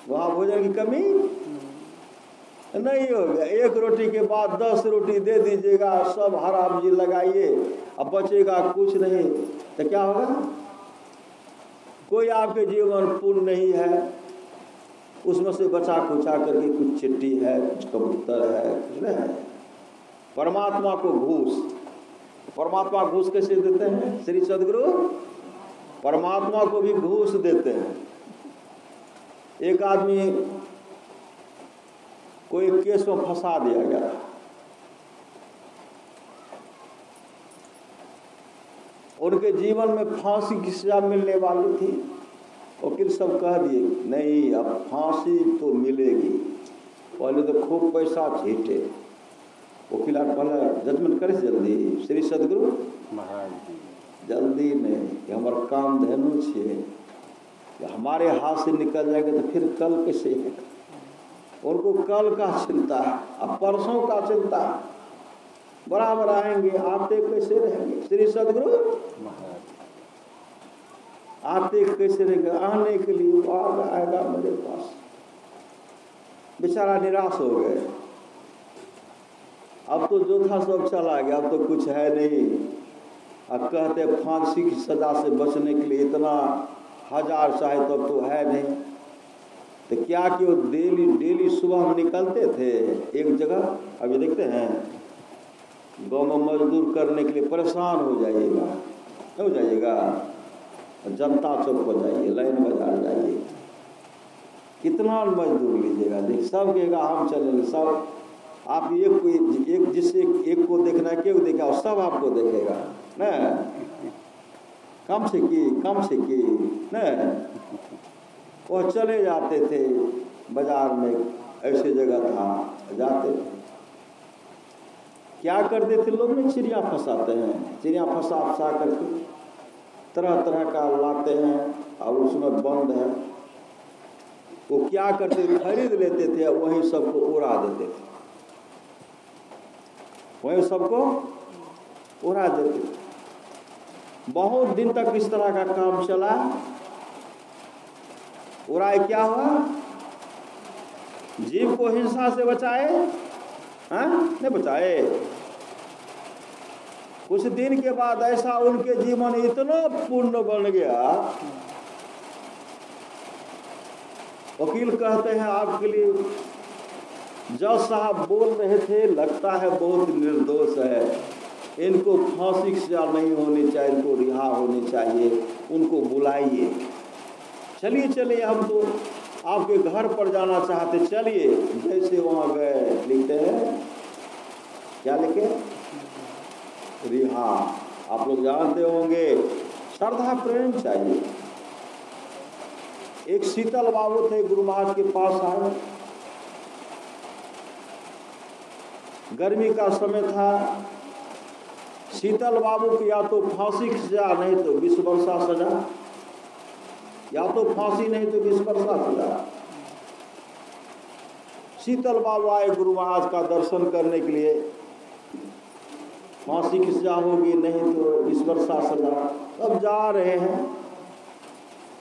वहाँ भोजन की कमी नहीं होगा। एक रोटी के बाद 10 रोटी दे दीजिएगा, सब हराम जी लगाइए, अब बचेगा कुछ नहीं तो क्या होगा? कोई आपके जीवन पूर्ण नहीं है, उसमें से बचा खुचा करके कुछ चिट्टी है, कुछ कबूतर है, कुछ नहीं है। परमात्मा को घूस, परमात्मा घूस कैसे देते हैं? श्री सदगुरु परमात्मा को भी घूस देते हैं। एक आदमी को एक केस में फंसा दिया गया, उनके जीवन में फांसी की सजा मिलने वाली थी। वकील सब कह दिए नहीं अब फांसी तो मिलेगी, पहले तो खूब पैसा छीटे। वकील पहले जजमेंट करे जल्दी, श्री सदगुरु महाराज जल्दी नहीं, हमारा काम धनु छे, हमारे हाथ से निकल जाएगा तो फिर कल कैसे है? उनको कल का चिंता, अब परसों का चिंता, बराबर आएंगे आते कैसे रहेंगे? श्री सदगुरु आते कैसे रहेंगे? आने के लिए आएगा मेरे पास। बेचारा निराश हो गए, अब तो जो था सब चला गया, अब तो कुछ है नहीं। अब कहते फांसी की सजा से बचने के लिए इतना हजार चाहे तब तो है नहीं, तो क्या कि वो डेली सुबह में निकलते थे एक जगह। अभी देखते हैं गाँव में मजदूर करने के लिए परेशान हो जाइएगा, हो जाइएगा, जनता चौक पर जाइए, लाइन बाजार जाइए, कितना मजदूर लीजिएगा, देख सब कहेगा हम चलेंगे, सब आप एक जिससे एक को देखना है क्यों देखा, सब आपको देखेगा ना, कम से की न। वो चले जाते थे बाजार में, ऐसे जगह था जाते थे, क्या करते थे लोग ने? चिड़िया फंसाते हैं, चिड़िया फंसा करके तरह तरह का लाते हैं और उसमें बंद है। वो क्या करते थे? खरीद लेते थे, वहीं सबको उड़ा देते थे, वहीं सबको उड़ा देते थे। बहुत दिन तक इस तरह का काम चला। उड़ाए क्या हुआ? जीव को हिंसा से बचाए? नहीं बचाए। कुछ दिन के बाद ऐसा उनके जीवन इतना पूर्ण बन गया, वकील कहते हैं आपके लिए जज साहब बोल रहे थे लगता है बहुत निर्दोष है, इनको फांसी की सजा नहीं होनी चाहिए, इनको रिहा होनी चाहिए, उनको बुलाइए। चलिए हम तो आपके घर पर जाना चाहते, चलिए। जैसे वहाँ गए, लिखते हैं क्या लिखे? रिहा। आप लोग जानते होंगे श्रद्धा प्रेम चाहिए। एक शीतल बाबू थे, गुरु महाराज के पास आए, गर्मी का समय था। शीतल बाबू की या तो फांसी की सजा नहीं तो 20 वर्षा सजा, या तो फांसी नहीं तो 20 वर्षा सजा। शीतल बाबू आए गुरु महाराज का दर्शन करने के लिए, फांसी की सजा होगी नहीं तो 20 वर्षा सजा। अब जा रहे हैं,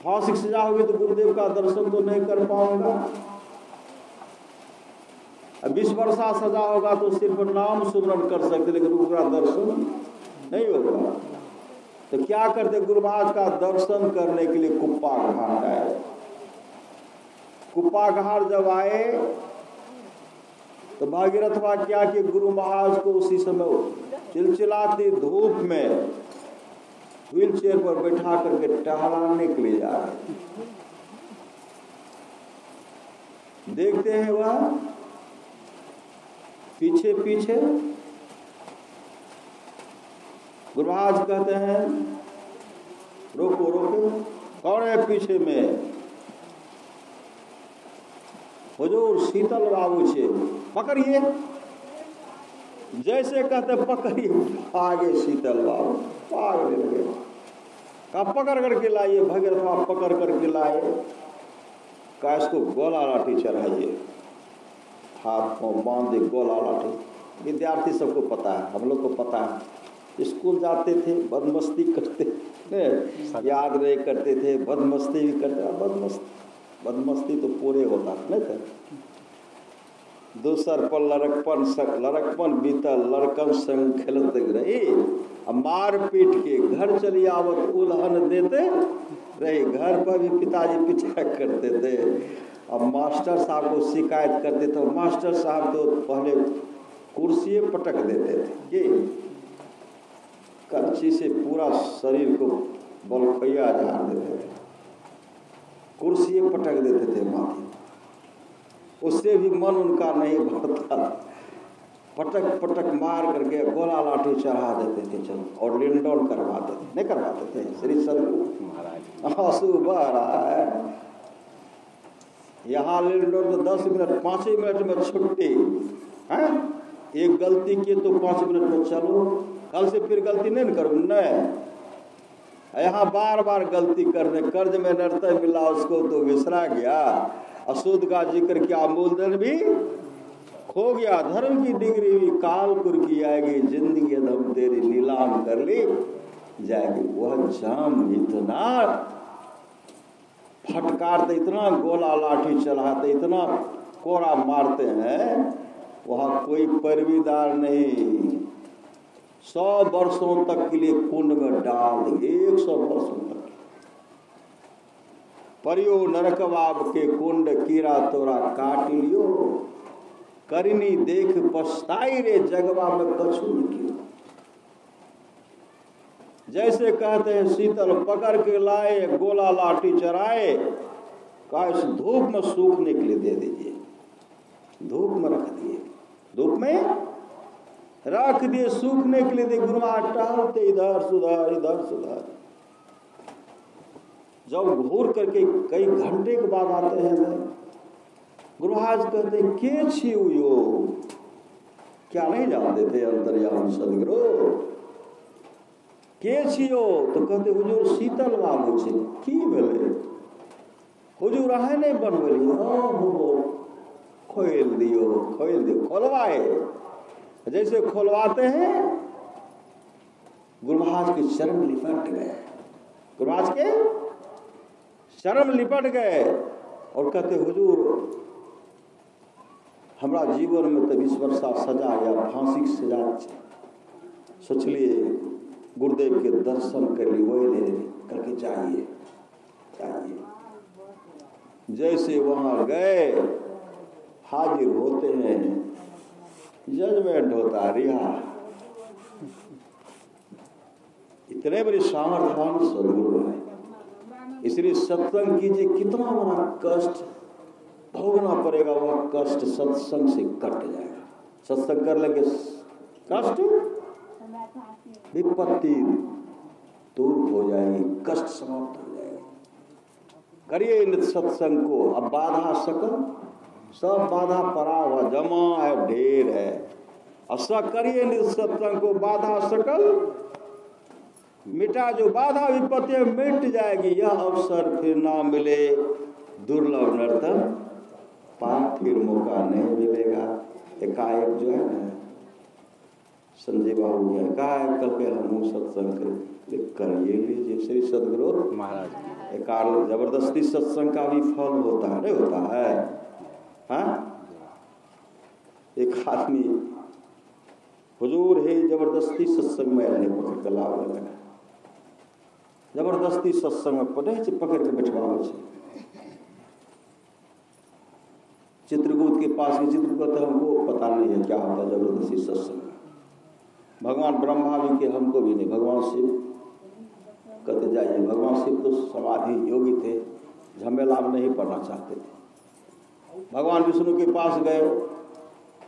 फांसी की सजा होगी तो गुरुदेव का दर्शन तो नहीं कर पाऊंगा, 20 वर्षा सजा होगा तो सिर्फ नाम सुमरण कर सकते, लेकिन उनका दर्शन नहीं होगा। तो क्या करते? गुरु महाराज का दर्शन करने के लिए कुप्पा घाट आए। कुप्पा घाट जब आए तो भागीरथवा क्या कि गुरु महाराज को उसी समय चिलचिलाती धूप में व्हील चेयर पर बैठा करके टहलाने के लिए जा रहे। देखते हैं वह पीछे गुरु महाराज कहते हैं रोको, कौन है पीछे में? हुजूर शीतल बाबू छे, पकड़िए। जैसे कहते पकड़िए, आगे शीतल बाबू भागने लगे। कहा पकड़ करके लाइए, भगीरथ पकड़ करके लाए। कहा इसको गोला लाठी चढ़ाइए, हाथ पाँव बांध दे, गोला लाठी। विद्यार्थी सबको पता है, हम लोग को पता है। स्कूल जाते थे, बदमस्ती करते थे, याद नहीं करते थे, बदमस्ती भी करते। बदमस्ती तो पूरे होता नहीं था। दूसर पर लड़कपन बीतल, लड़कन संग खेलत रही। मार पीट के घर चली आवत उल्हन देते रही। घर पर भी पिताजी पिटा करते थे। अब मास्टर साहब को शिकायत करते थे, मास्टर साहब तो पहले कुर्सी पटक देते थे। ये कच्ची से पूरा शरीर को बलखैया झाड़ देते थे, कुर्सी पटक देते थे माथे। उससे भी मन उनका नहीं भरता, पटक पटक मार करके गोला लाठी चढ़ा देते थे। चलो, और लिंडोन करवाते थे, नहीं करवाते थे श्री सदगुरु महाराज। सुबह रहा है यहाँ लिंडोन तो 10 मिनट, 5 मिनट में छुट्टी है। एक गलती की तो 5 मिनट में चलो, कल से फिर गलती नहीं करो। नहीं, यहाँ बार बार गलती करने, कर्ज में नर्तय मिला उसको तो विसरा गया, अशुद्ध का जिक्र किया, मूलधन भी खो गया, धर्म की डिग्री भी कालपुर की आएगी, जिंदगी धम तेरी नीलाम कर ली जाएगी। वह जाम इतना फटकारते, इतना गोला लाठी चलाते, इतना कोड़ा मारते हैं, वहाँ कोई परवीदार नहीं। 100 वर्षों तक के लिए कुंड में डाल देंगे, 100 वर्षों तक। परियो नरकवाब के कुंड कीड़ा तोरा काट लियो, करनी देख पछताई रे जगवा में कछु निकलो। जैसे कहते हैं शीतल पकड़ के लाए, गोला लाठी चराए, का इस धूप में सूखने के लिए दे दीजिए। धूप में रख दिए, धूप में रख दिए, सूखने के लिए दे। गुरु महाराज टहलते इधर सुधर इधर सुधर, जब घूर करके कई घंटे के बाद आते हैं, गुरु महाराज कहते के छियो, क्या नहीं जानते थे अंतर्यामी सदगुरु के छियो? तो कहते हुजूर शीतल बाबू छे। की भेले? हुजूर अहे नहीं बनबली। खोल दियो, खोल दियो, खोलवाए। जैसे खोलवाते हैं, गुरु महाराज के चरण लिपट गए, गुरु महाराज के चरण लिपट गए और कहते हुजूर हमरा जीवन में तो 20 वर्षा सजा या फांसी की सजा सोचलिए गुरुदेव के दर्शन कर ली, वही करके चाहिए। जैसे वहां गए, हाजिर होते हैं, जजमेंट होता रिहा। इतने बड़े सामर्थ्यवान सदगुरु है, इसलिए सत्संग कीजिए। कितना बड़ा कष्ट भोगना पड़ेगा, वह कष्ट सत्संग से कट जाएगा। सत्संग कर लेंगे, कष्ट विपत्ति दूर हो जाएगी, कष्ट समाप्त हो जाएगी। करिए इन सत्संग को। अब बाधा सकल, सब बाधा पड़ा हुआ जमा है, ढेर है। अब करिए इन सत्संग को, बाधा सकल मिटा। जो बाधा विपत्ति मिट जाएगी, यह अवसर फिर ना मिले, दुर्लभ नर्तन पाप, फिर मौका नहीं मिलेगा। एकाएक जो है ना, संजय बाबू ने कहा कल के हम सत्संग करिए लीजिए श्री सदगुरु महाराज। एक जबरदस्ती सत्संग का भी फल होता है, नहीं होता है? हाँ, एक आदमी हुजूर है जबरदस्ती सत्संग में नहीं पकड़ के लाभ लगा, जबरदस्ती सत्संग में पकड़ के बैठवा छे। चित्रकूट के पास, चित्रकूट हमको पता नहीं है क्या होता है जबरदस्ती सत्संग। भगवान ब्रह्मा भी के हमको भी नहीं, भगवान शिव कहते जाइए। भगवान शिव तो समाधि योगी थे, झमेला में नहीं पढ़ना चाहते थे। भगवान विष्णु के पास गए,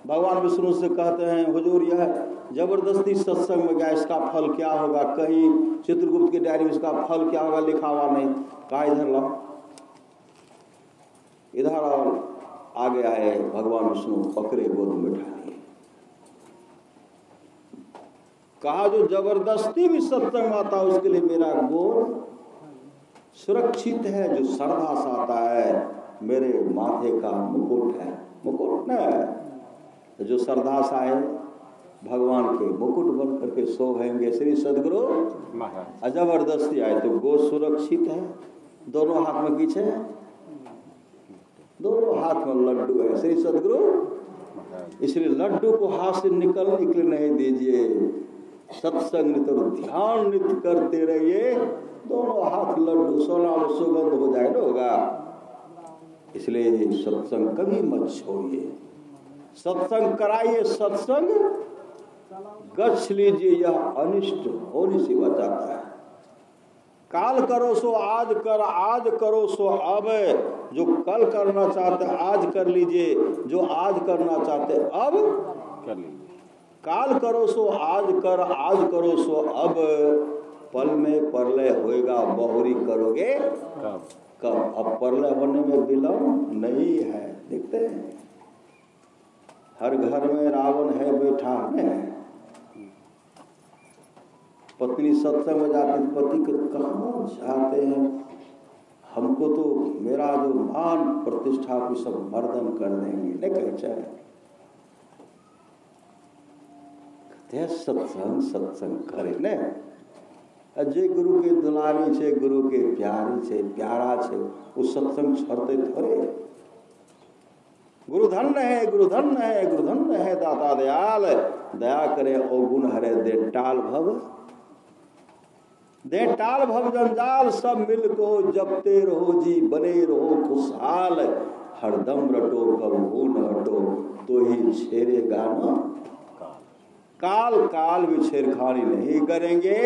भगवान विष्णु से कहते हैं हुजूर यह जबरदस्ती सत्संग में गया, इसका फल क्या होगा? कहीं चित्रगुप्त की डायरी में इसका फल क्या होगा लिखा हुआ नहीं। कहा इधर लाओ, इधर आओ। आगे आए भगवान विष्णु, पकड़े, गोद में बैठा लिए। कहा जो जबरदस्ती भी सत्संग आता है उसके लिए मेरा गोद सुरक्षित है। जो श्रद्धा से आता है मेरे माथे का मुकुट है, मुकुट न जो श्रद्धा से आए भगवान के मुकुट बन करके शोभेंगे श्री सदगुरु महाराज। जबरदस्ती आए तो गोद सुरक्षित है। दोनों हाथ में किछ है, दोनों हाथ में लड्डू है श्री सदगुरु। इसलिए लड्डू को हाथ से निकल नहीं दीजिए। सत्संग नित और ध्यान नित करते रहिए। दोनों हाथ लड्डू, सोना में सुगंध हो जाए ना होगा। इसलिए सत्संग कभी मत छोड़िए, सत्संग कराइए, सत्संग गछ लीजिए। यह अनिष्ट होने से बचाता है। काल करो सो आज कर, आज करो सो अब। जो कल करना चाहते आज कर लीजिए, जो आज करना चाहते अब कर लीजिए। काल करो सो आज कर, आज करो सो अब। पल में प्रलय होएगा, बहुरी करोगे कब? अब प्रलय होने में विलंब नहीं है। देखते हैं हर घर में रावण है बैठा है। पत्नी सत्संग में जाती, पति को कहाँ चाहते हैं? हमको तो मेरा जो मान प्रतिष्ठा को सब मर्दन कर देंगे, नहीं कहे चाहे। सत्संग सत्संग करे ने। जे गुरु के दुलारी छे, गुरु के प्यारी छे, प्यारा छे, वो सत्संग छोड़ते थोड़े। गुरु धन्य है, गुरु धन्य है, गुरु धन्य है दाता दयाल। दया करे और गुण हरे दे टाल भव, दे टाल भव जंजाल। सब मिल को जपते रहो जी, बने रहो खुशहाल। हरदम रटो कब हो न हटो, तो ही छेड़ेगा न काल। काल भी छेड़खानी नहीं करेंगे।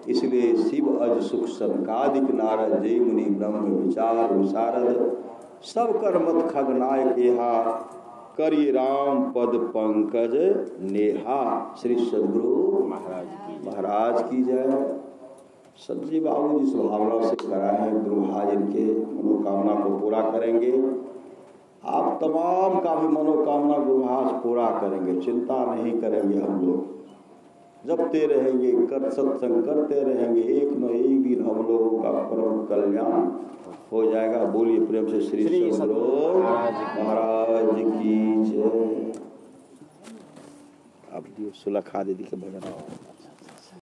इसलिए शिव अज सुख संकादिक नारद, जय मुनि ब्रह्म विचार विशारद। सब कर मत खगनायक यहाँ, करी राम पद पंकज नेहा। श्री सदगुरु महाराज की जय। सब्जी बाबू जिस भावना से कराए गुरु महाराज इनके मनोकामना को पूरा करेंगे। आप तमाम का भी मनोकामना गुरु महाराज पूरा करेंगे, चिंता नहीं करेंगे। हम लोग जपते रहेंगे, कर सत्संग करते रहेंगे, एक न एक दिन हम लोगों का परम कल्याण हो जाएगा। बोलिए प्रेम से श्री सदगुरु महाराज की जय। अब सुलखा दीदी के भजन